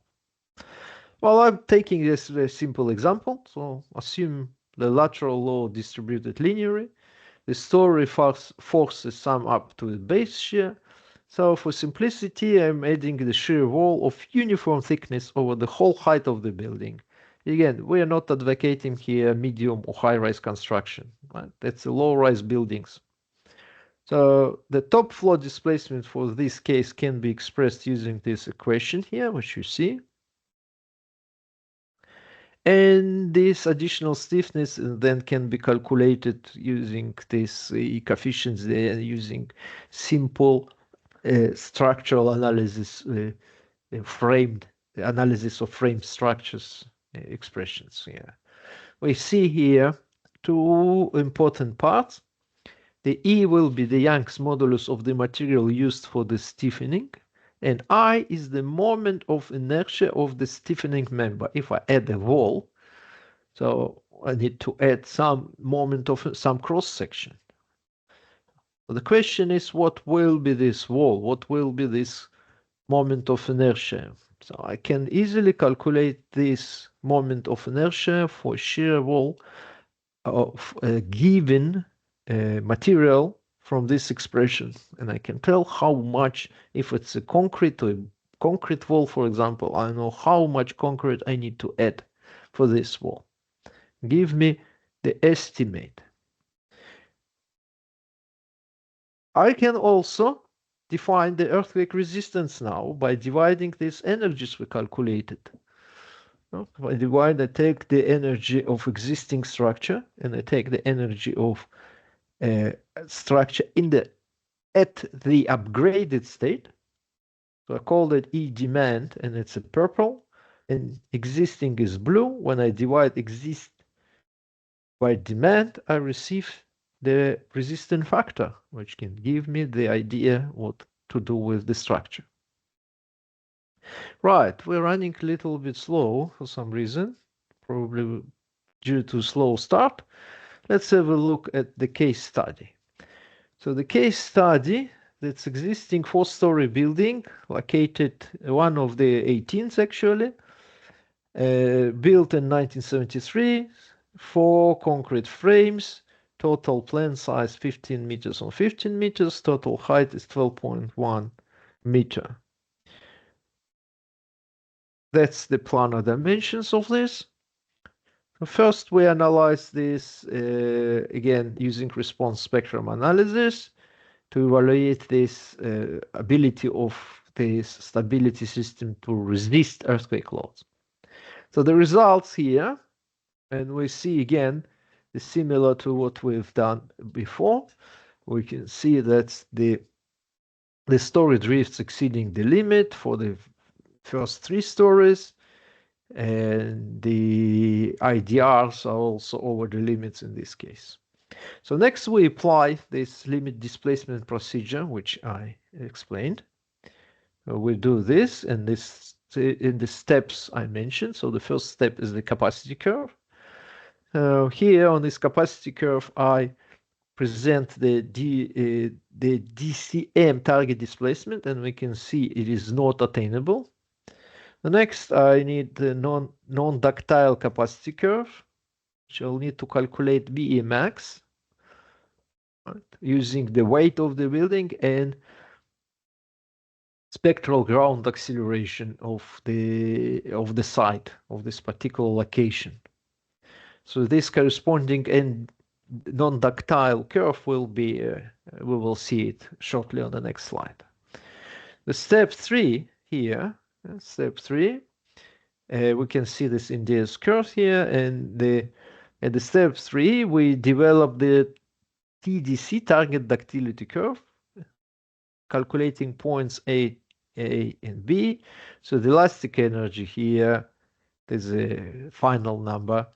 Well, I'm taking this very simple example. So assume the lateral load distributed linearly. The story forces sum up to the base shear. So for simplicity, I'm adding the shear wall of uniform thickness over the whole height of the building. Again, we are not advocating here medium or high-rise construction. Right? That's the low-rise buildings. So the top floor displacement for this case can be expressed using this equation here, which you see. And this additional stiffness then can be calculated using these coefficients there, using simple structural analysis, framed analysis of frame structures expressions. Yeah, we see here two important parts. The E will be the Young's modulus of the material used for the stiffening, and I is the moment of inertia of the stiffening member. If I add a wall, so I need to add some moment of some cross section. So the question is, what will be this wall? What will be this moment of inertia? So I can easily calculate this moment of inertia for shear wall of a given material from this expression, and I can tell how much, if it's a concrete wall, for example, I know how much concrete I need to add for this wall. Give me the estimate. I can also define the earthquake resistance now by dividing these energies we calculated. If I divide, I take the energy of existing structure and I take the energy of structure at the upgraded state. So I call that E demand, and it's a purple, and existing is blue. When I divide exist by demand, I receive the resistance factor, which can give me the idea what to do with the structure. Right, we're running a little bit slow for some reason, probably due to slow start. Let's have a look at the case study. So the case study, that's existing four-story building located one of the 18th actually, built in 1973, 4 concrete frames, total plan size 15 meters on 15 meters, total height is 12.1 meter. That's the planar dimensions of this. First, we analyze this again using response spectrum analysis to evaluate this ability of this stability system to resist earthquake loads. So the results here, and we see again, is similar to what we've done before. We can see that the story drifts exceeding the limit for the first 3 stories, and the IDRs are also over the limits in this case. So next we apply this limit displacement procedure, which I explained. We do this in the steps I mentioned. So the first step is the capacity curve. Here on this capacity curve, I present the DCM target displacement, and we can see it is not attainable. The next, I need the non-ductile capacity curve, which I'll need to calculate BE max, right, using the weight of the building and spectral ground acceleration of the site of this particular location. So this corresponding and non-ductile curve will be, we will see it shortly on the next slide. The step 3 here, step 3, we can see this in this curve here, and at the step 3 we develop the TDC, target ductility curve, calculating points A and B. So the elastic energy here is a final number.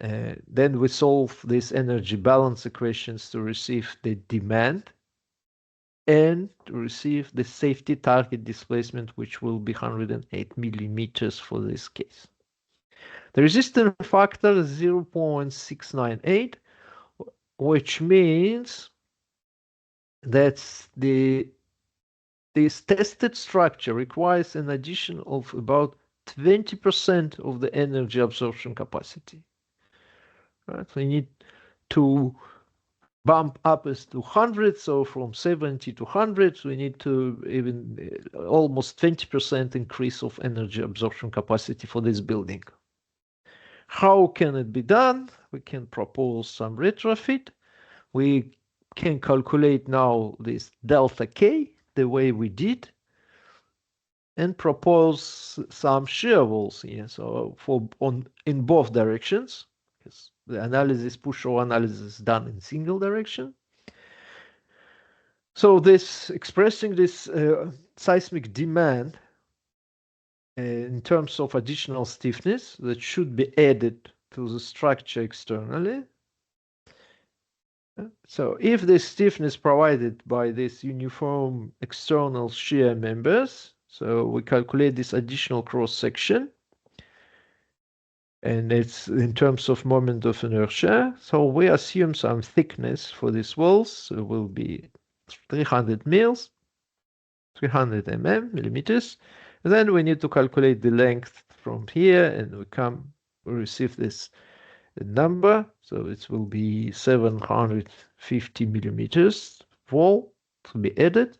Then we solve these energy balance equations to receive the demand and to receive the safety target displacement, which will be 108 millimeters for this case. The resistance factor is 0.698, which means that this tested structure requires an addition of about 20% of the energy absorption capacity. Right? We need to bump up as to 100, so from 70 to 100, we need to even almost 20% increase of energy absorption capacity for this building. How can it be done? We can propose some retrofit. We can calculate now this delta K the way we did and propose some shear walls here. So in both directions, because the analysis, pushover analysis is done in single direction. So this expressing this seismic demand in terms of additional stiffness that should be added to the structure externally. So if the stiffness provided by this uniform external shear members, so we calculate this additional cross section, and it's in terms of moment of inertia. So we assume some thickness for these walls. So it will be 300 mils, 300 millimeters. And then we need to calculate the length from here, and we receive this number. So it will be 750 millimeters wall to be added.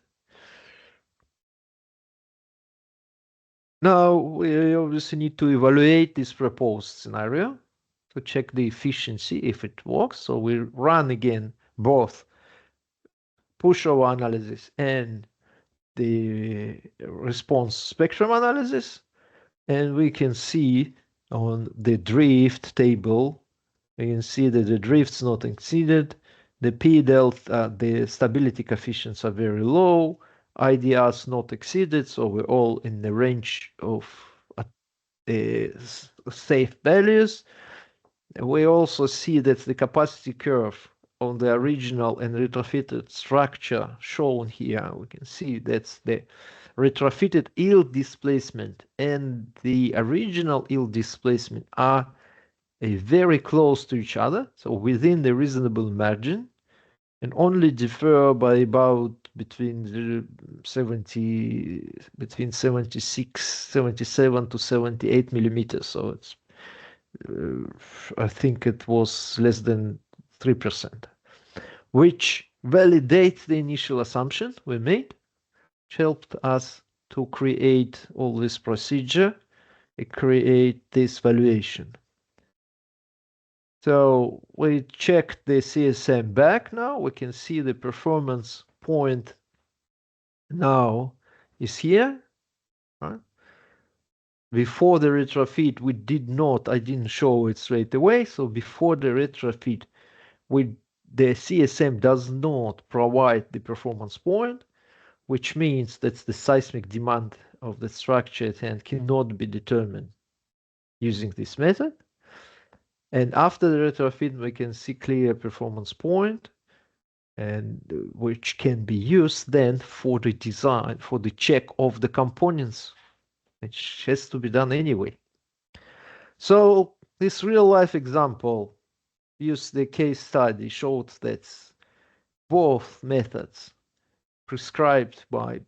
Now we obviously need to evaluate this proposed scenario to check the efficiency if it works. So we run again both pushover analysis and the response spectrum analysis, and we can see on the drift table, we can see that the drift's not exceeded, the P delta, the stability coefficients are very low, IDRs not exceeded, so we're all in the range of safe values. We also see that the capacity curve on the original and retrofitted structure shown here, we can see that's the retrofitted yield displacement and the original yield displacement are very close to each other, so within the reasonable margin, and only differ by about between 76, 77 to 78 millimeters. So it's I think it was less than 3%, which validates the initial assumption we made, which helped us to create all this procedure and create this valuation. So we checked the CSM back now. We can see the performance point now is here. Right? Before the retrofit, I didn't show it straight away. So before the retrofit, the CSM does not provide the performance point, which means that the seismic demand of the structure at hand cannot be determined using this method. And after the retrofit, we can see clear performance point, and which can be used then for the design, for the check of the components, which has to be done anyway. So this real life example used the case study showed that both methods prescribed by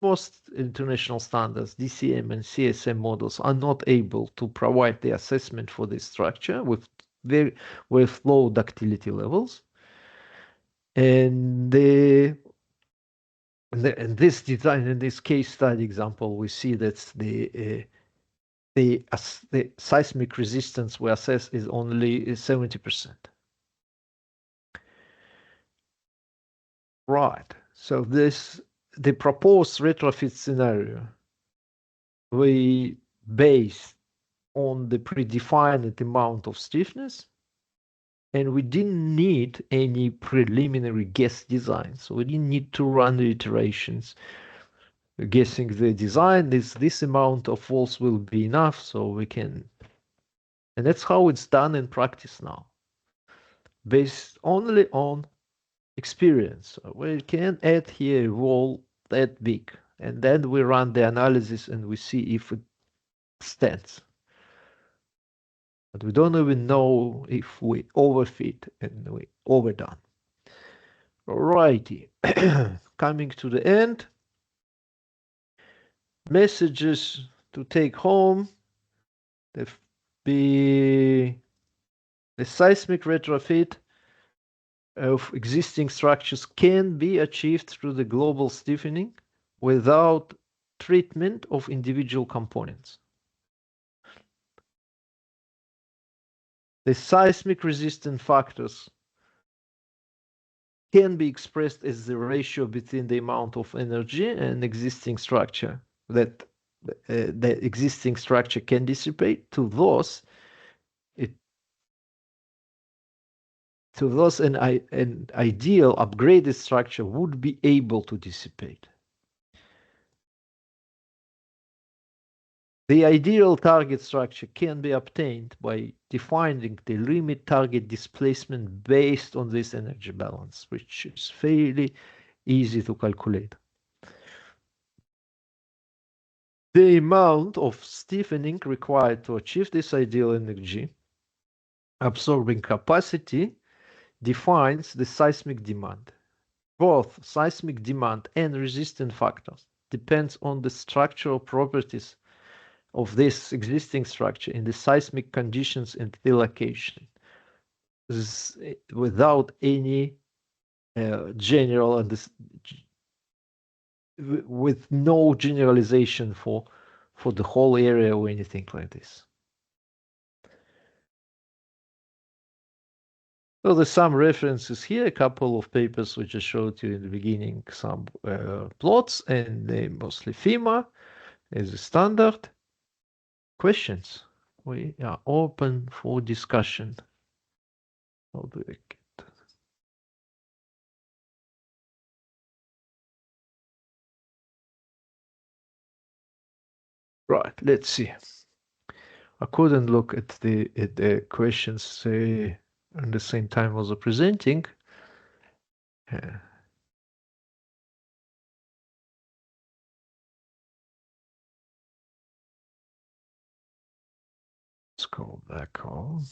most international standards, DCM and CSM models, are not able to provide the assessment for this structure with low ductility levels. And in this design, in this case study example, we see that the seismic resistance we assess is only 70%. Right. So the proposed retrofit scenario we base on the predefined amount of stiffness, and we didn't need any preliminary guess design. So we didn't need to run the iterations. Guessing the design is this amount of volts will be enough, so we can, and that's how it's done in practice now, based only on experience. We can add here a wall that big, and then we run the analysis and we see if it stands. But we don't even know if we overfit and we overdone. Alrighty, coming to the end. Messages to take home. The seismic retrofit of existing structures can be achieved through the global stiffening without treatment of individual components. The seismic resistant factors can be expressed as the ratio between the amount of energy and existing structure that the existing structure can dissipate to those an ideal upgraded structure would be able to dissipate. The ideal target structure can be obtained by defining the limit target displacement based on this energy balance, which is fairly easy to calculate. The amount of stiffening required to achieve this ideal energy absorbing capacity defines the seismic demand. Both seismic demand and resistance factors depends on the structural properties of this existing structure in the seismic conditions and the location, without any general and with no generalization for the whole area or anything like this. So there's some references here, a couple of papers which I showed you in the beginning, some plots, and they mostly FEMA as a standard. Questions? We are open for discussion. How do I get? Right, let's see. I couldn't look at the questions at the same time as presenting. Let's go back home.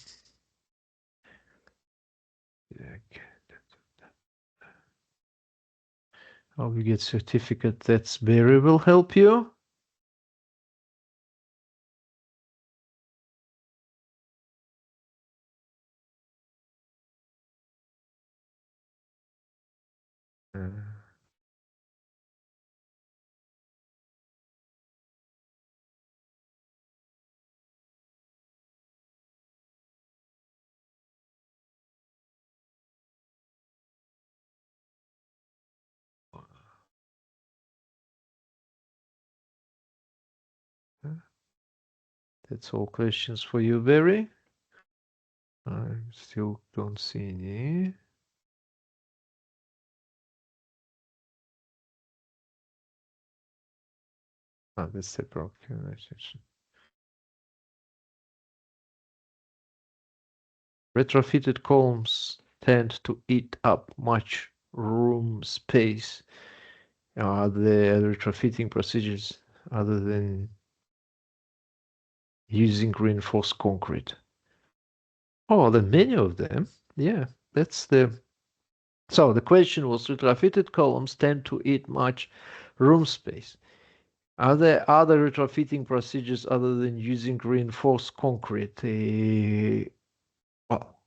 How you get certificate? That's Barry will help you. That's all questions for you, Barry. I still don't see any. That's the proclamation. Retrofitted columns tend to eat up much room space. The retrofitting procedures other than using reinforced concrete. Oh, there are many of them. Yeah, that's the. So the question was, retrofitted columns tend to eat much room space. Are there other retrofitting procedures other than using reinforced concrete? Well,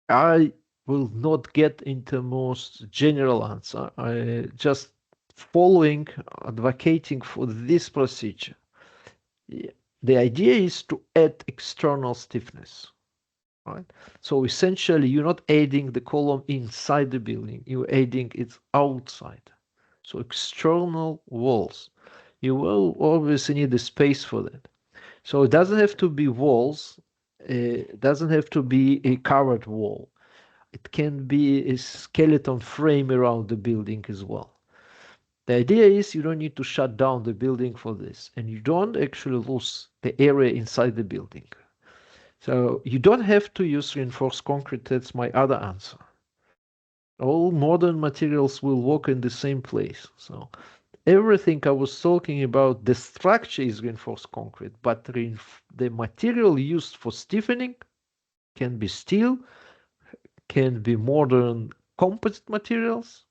I will not get into most general answer. I just following, advocating for this procedure. Yeah. The idea is to add external stiffness, right? So essentially, you're not adding the column inside the building, you're adding it outside. So external walls. You will obviously need the space for that. So it doesn't have to be walls, it doesn't have to be a covered wall. It can be a skeleton frame around the building as well. The idea is you don't need to shut down the building for this, and you don't actually lose the area inside the building. So you don't have to use reinforced concrete. That's my other answer. All modern materials will work in the same place. So everything I was talking about, the structure is reinforced concrete, but the material used for stiffening can be steel, can be modern composite materials.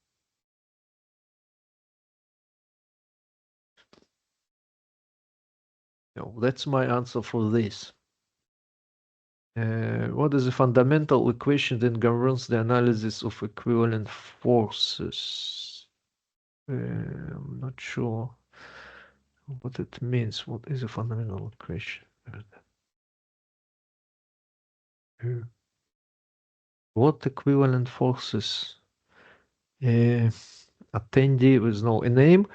No, that's my answer for this. What is a fundamental equation that governs the analysis of equivalent forces? I'm not sure what it means. What is a fundamental equation? What equivalent forces? Attendee with no name.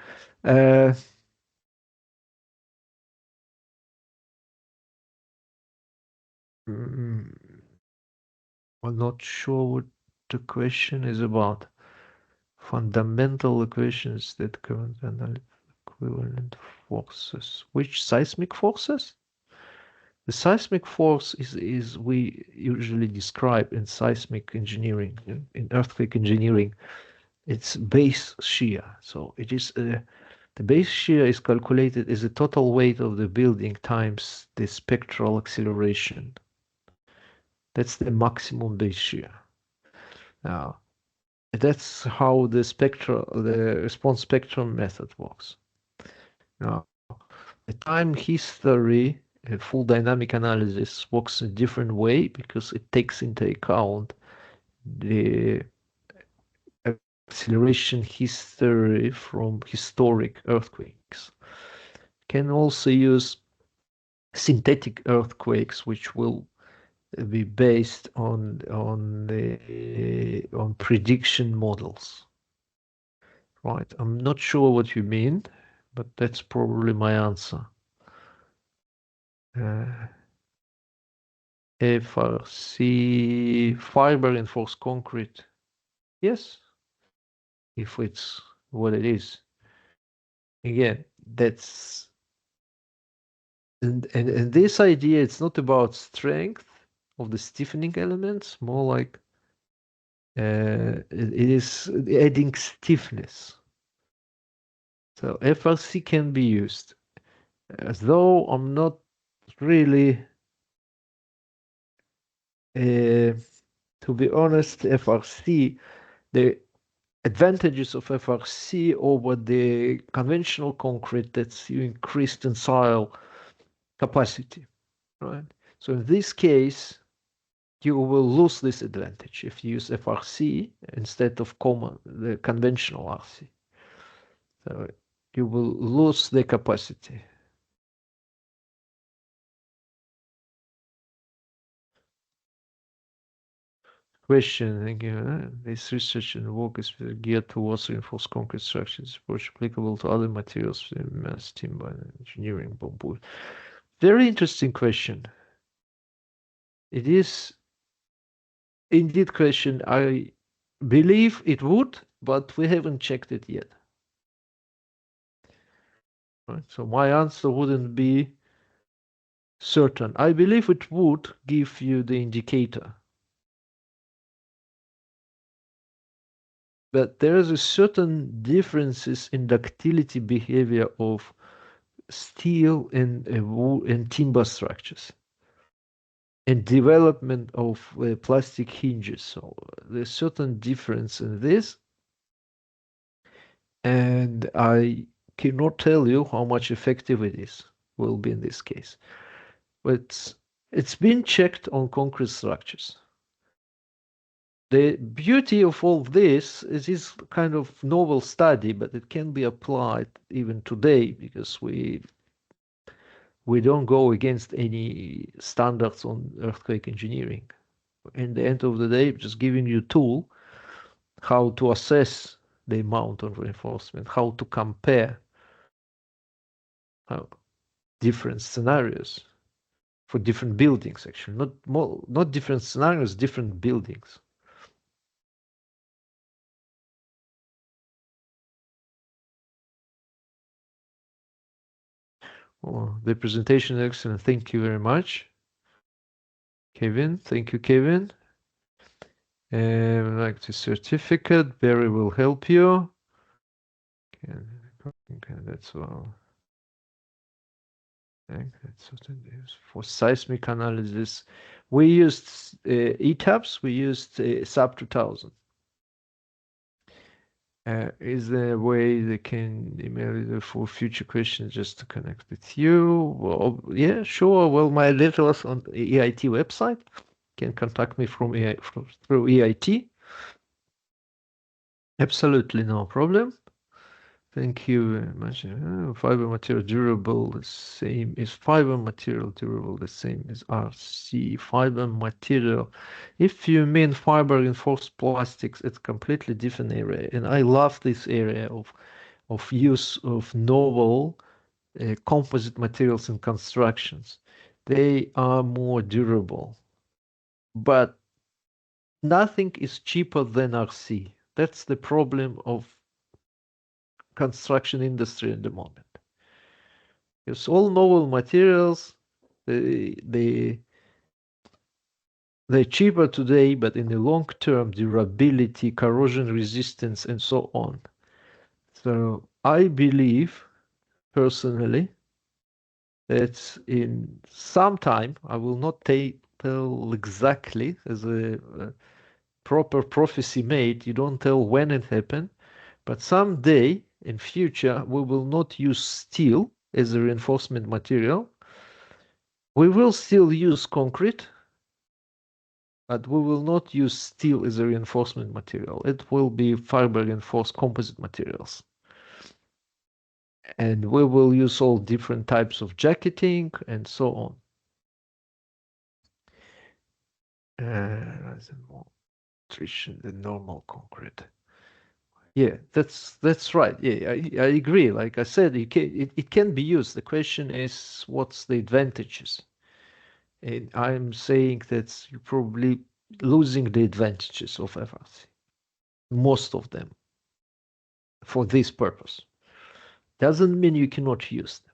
Mm, I'm not sure what the question is about. Fundamental equations that govern the equivalent forces. Which seismic forces? The seismic force is we usually describe in seismic engineering, in earthquake engineering, it's base shear. So it is the base shear is calculated as the total weight of the building times the spectral acceleration. That's the maximum base shear. Now, that's how the response spectrum method works. Now, the time history, full dynamic analysis works a different way because it takes into account the acceleration history from historic earthquakes. Can also use synthetic earthquakes, which will be based on prediction models. Right. I'm not sure what you mean, but that's probably my answer. FRC fiber reinforced concrete. Yes, if it's what it is. Again, that's and this idea, it's not about strength of the stiffening elements, more like it is adding stiffness. So FRC can be used, as though I'm not really, to be honest, FRC, the advantages of FRC over the conventional concrete, that's you increase tensile capacity, right? So in this case, you will lose this advantage if you use FRC instead of the conventional RC. So you will lose the capacity. Question again, this research and work is geared towards reinforced concrete structures, approach applicable to other materials, mass timber, engineering, bamboo. Very interesting question. It is indeed question. I believe it would, but we haven't checked it yet. Right? So my answer wouldn't be certain. I believe it would give you the indicator. But there is a certain differences in ductility behavior of steel and timber structures and development of plastic hinges. So there's certain difference in this, and I cannot tell you how much effective it is will be in this case. But it's been checked on concrete structures. The beauty of all this is this kind of novel study, but it can be applied even today because we don't go against any standards on earthquake engineering. In the end of the day, just giving you a tool how to assess the amount of reinforcement, how to compare different scenarios for different buildings, actually, not different scenarios, different buildings. Oh, the presentation is excellent. Thank you very much, Kevin. Thank you, Kevin. And like the certificate, Barry will help you. Okay, that's all. For seismic analysis, we used ETABS, we used SAP 2000. Is there a way they can email you for future questions just to connect with you? Well, yeah, sure. Well, my address on the EIT website. You can contact me through EIT. Absolutely no problem. Thank you very much. Fiber material durable, the same is fiber material durable, the same as RC. Fiber material. If you mean fiber reinforced plastics, it's completely different area. And I love this area of use of novel composite materials in constructions. They are more durable, but nothing is cheaper than RC. That's the problem of construction industry at the moment. It's all novel materials. They're cheaper today, but in the long term, durability, corrosion resistance, and so on. So I believe personally that in some time, I will not tell exactly as a proper prophecy made, you don't tell when it happened, but someday in future, we will not use steel as a reinforcement material. We will still use concrete, but we will not use steel as a reinforcement material. It will be fiber reinforced composite materials. And we will use all different types of jacketing and so on. More nutrition than normal concrete. Yeah, that's right. Yeah, I agree. Like I said, it can be used. The question is, what's the advantages? And I'm saying that you're probably losing the advantages of FRC, most of them, for this purpose. Doesn't mean you cannot use them.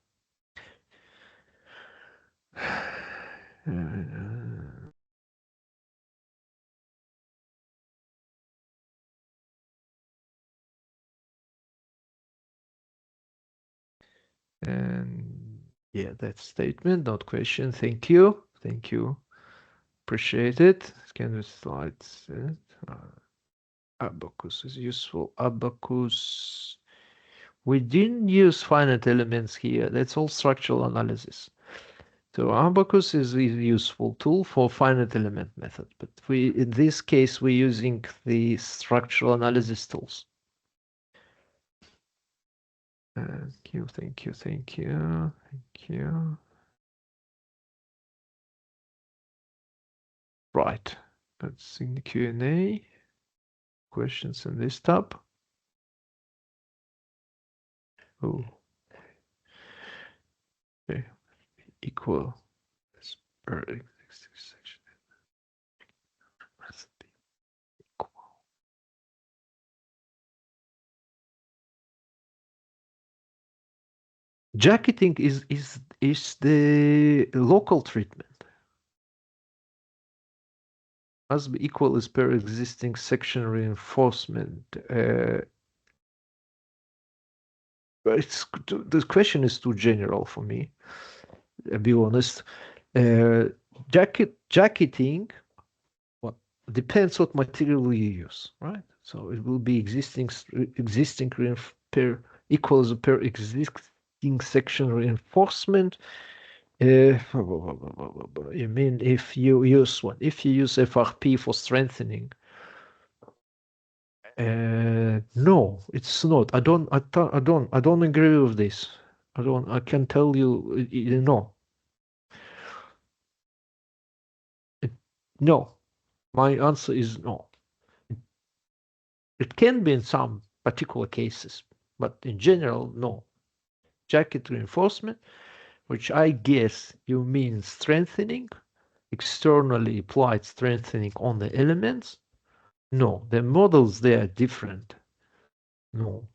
And yeah, that statement, not question. Thank you. Thank you. Appreciate it. Can we slides? Abacus is useful. Abacus. We didn't use finite elements here. That's all structural analysis. So Abacus is a useful tool for finite element method, but in this case we're using the structural analysis tools. Thank you, thank you, thank you, thank you. Right, let's in the Q&A. Questions in this tab. Oh, okay, equal. Jacketing is is the local treatment. Must be equal as per existing section reinforcement. The question is too general for me. I'll be honest. Jacketing, well, depends what material you use, right? So it will be existing per equals per existing section reinforcement. You mean if you use what? If you use FRP for strengthening? No, it's not. I don't agree with this. I can tell you, no. No. My answer is no. It can be in some particular cases, but in general, no. Jacket reinforcement, which I guess you mean strengthening, externally applied strengthening on the elements. No, the models, they are different. No,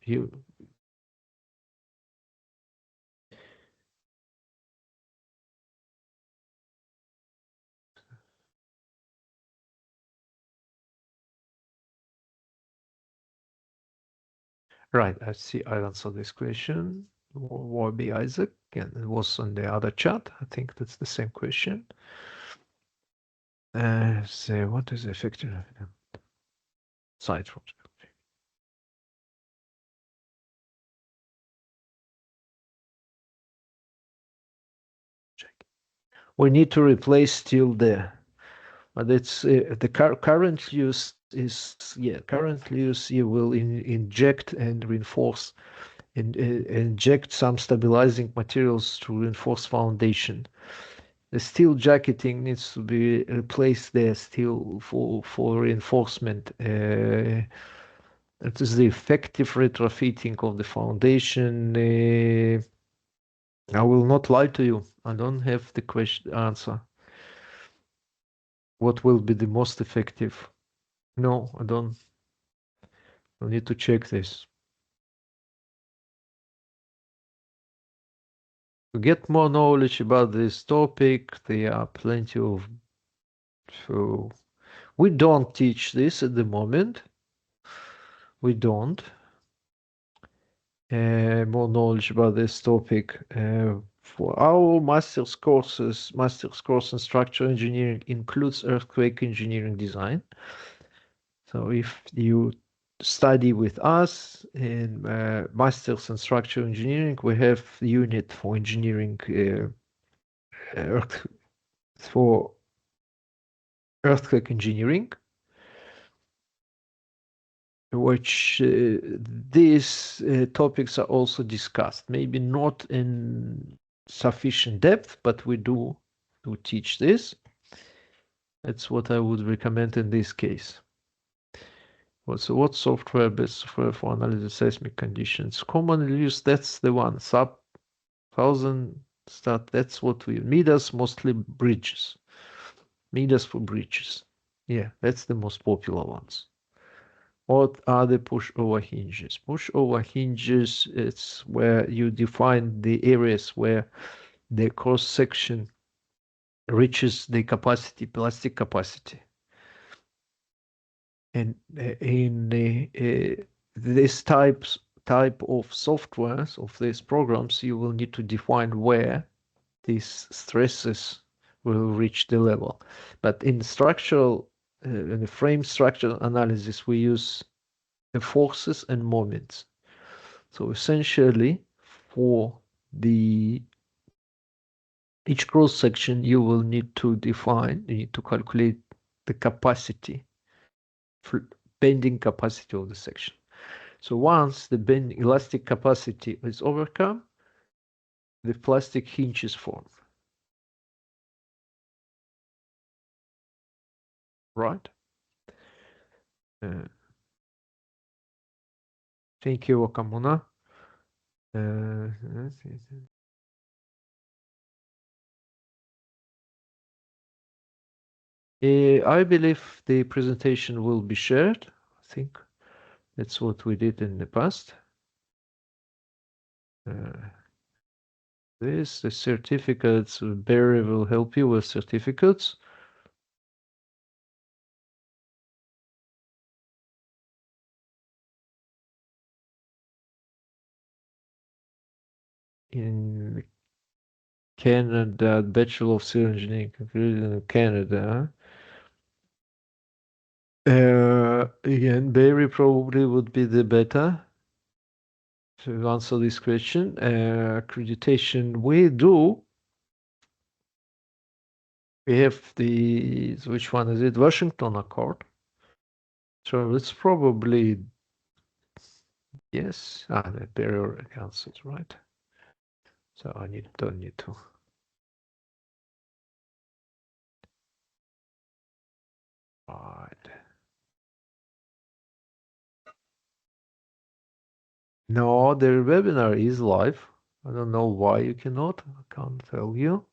right. I see. I answered this question. Warby Isaac, and it was on the other chat. I think that's the same question. So what is effective side project? Check. We need to replace still there, but it's the current use is current use you will inject and reinforce and inject some stabilizing materials to reinforce foundation. The steel jacketing needs to be replaced there still for reinforcement. It is the effective retrofitting of the foundation. I will not lie to you. I don't have the answer. What will be the most effective? No, I don't. I need to check this. To get more knowledge about this topic, there are plenty of. So we don't teach this at the moment. We don't. More knowledge about this topic. For our master's course in structural engineering includes earthquake engineering design. So if you study with us in master's in structural engineering, we have the unit for engineering for earthquake engineering, which these topics are also discussed. Maybe not in sufficient depth, but we do teach this. That's what I would recommend in this case. So what software best software for analysis seismic conditions? Commonly used, that's the one. Sub 1000 start, that's what we meters, mostly bridges. Meters for bridges. Yeah, that's the most popular ones. What are the pushover hinges? Pushover hinges, it's where you define the areas where the cross section reaches the capacity, plastic capacity. And in this type of softwares, of these programs, you will need to define where these stresses will reach the level. But in structural, in the frame structural analysis, we use the forces and moments. So essentially, for each cross section, you will need to calculate the capacity, bending capacity of the section. So once the bending elastic capacity is overcome, the plastic hinges form. Right? Thank you, Wakamuna. I believe the presentation will be shared. I think that's what we did in the past. this. The certificates, Barry will help you with certificates. In Canada, Bachelor of Civil Engineering concluded in Canada. Again, Barry probably would be the better to answer this question. Accreditation, we do. We have the, which one is it? Washington Accord. So it's probably, yes. The Barry already answered, right? So I don't need to. Right. No, the webinar is live. I don't know why you cannot. I can't tell you.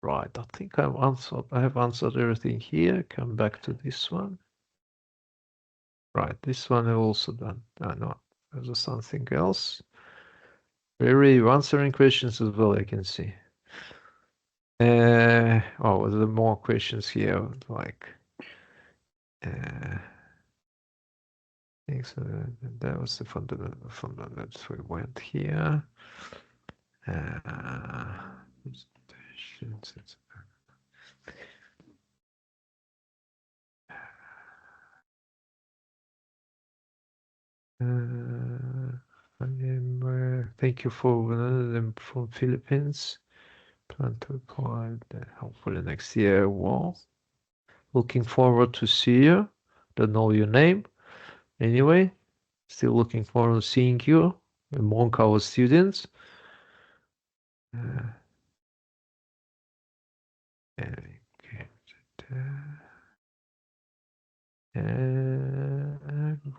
Right, I think I have answered everything here. Come back to this one. Right, this one I've also done. No, there's something else. Very answering questions as well, I can see. Oh, there are more questions here, like so that was the fundamentals we went here. Thank you for them from Philippines. Plan to acquire hopefully next year. Well, looking forward to see you. Don't know your name. Anyway, still looking forward to seeing you among our students.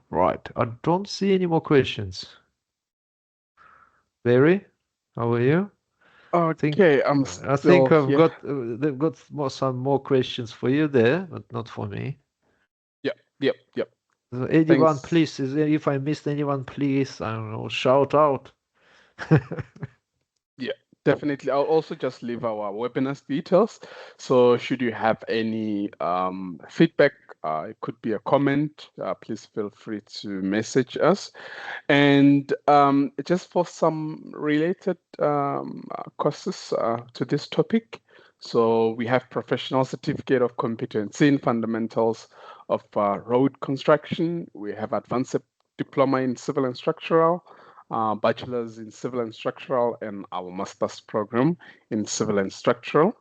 Right, I don't see any more questions. Barry, how are you? Okay, I think I've here. got they've got some more questions for you there, but not for me. Yep. So anyone, Thanks. please, if I missed anyone, please, I don't know, shout out. Yeah, definitely. I'll also just leave our webinar's details. So should you have any feedback, it could be a comment, please feel free to message us. And just for some related courses to this topic, so we have professional certificate of competency in fundamentals of road construction. We have advanced diploma in civil and structural, bachelor's in civil and structural, and our master's program in civil and structural.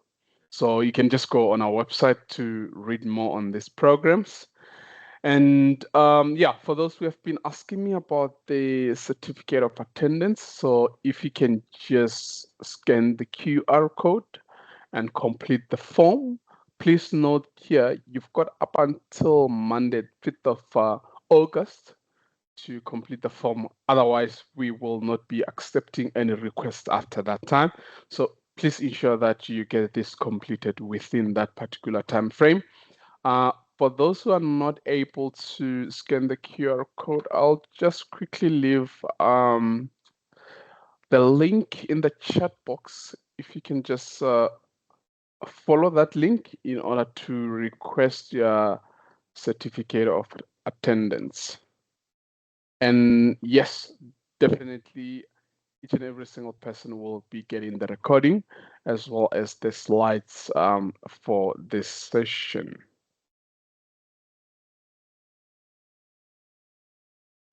So you can just go on our website to read more on these programs. And yeah, for those who have been asking me about the certificate of attendance, so if you can just scan the QR code and complete the form, please note here you've got up until Monday, 5th of August to complete the form. Otherwise, we will not be accepting any requests after that time. So please ensure that you get this completed within that particular time frame. For those who are not able to scan the QR code, I'll just quickly leave the link in the chat box. If you can just follow that link in order to request your certificate of attendance. And yes, definitely each and every single person will be getting the recording as well as the slides for this session.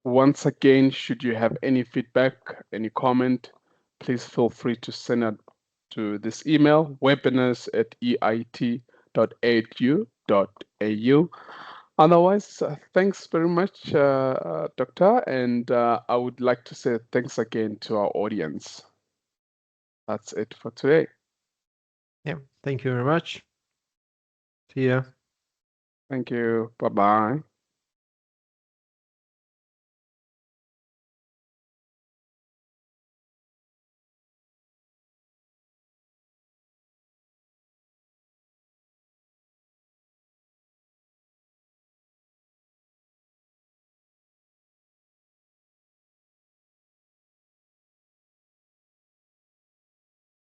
Once again, should you have any feedback, any comment, please feel free to send it to this email, webinars@eit.edu.au. Otherwise, thanks very much, Doctor, and I would like to say thanks again to our audience. That's it for today. Yeah, thank you very much. See ya. Thank you. Bye-bye.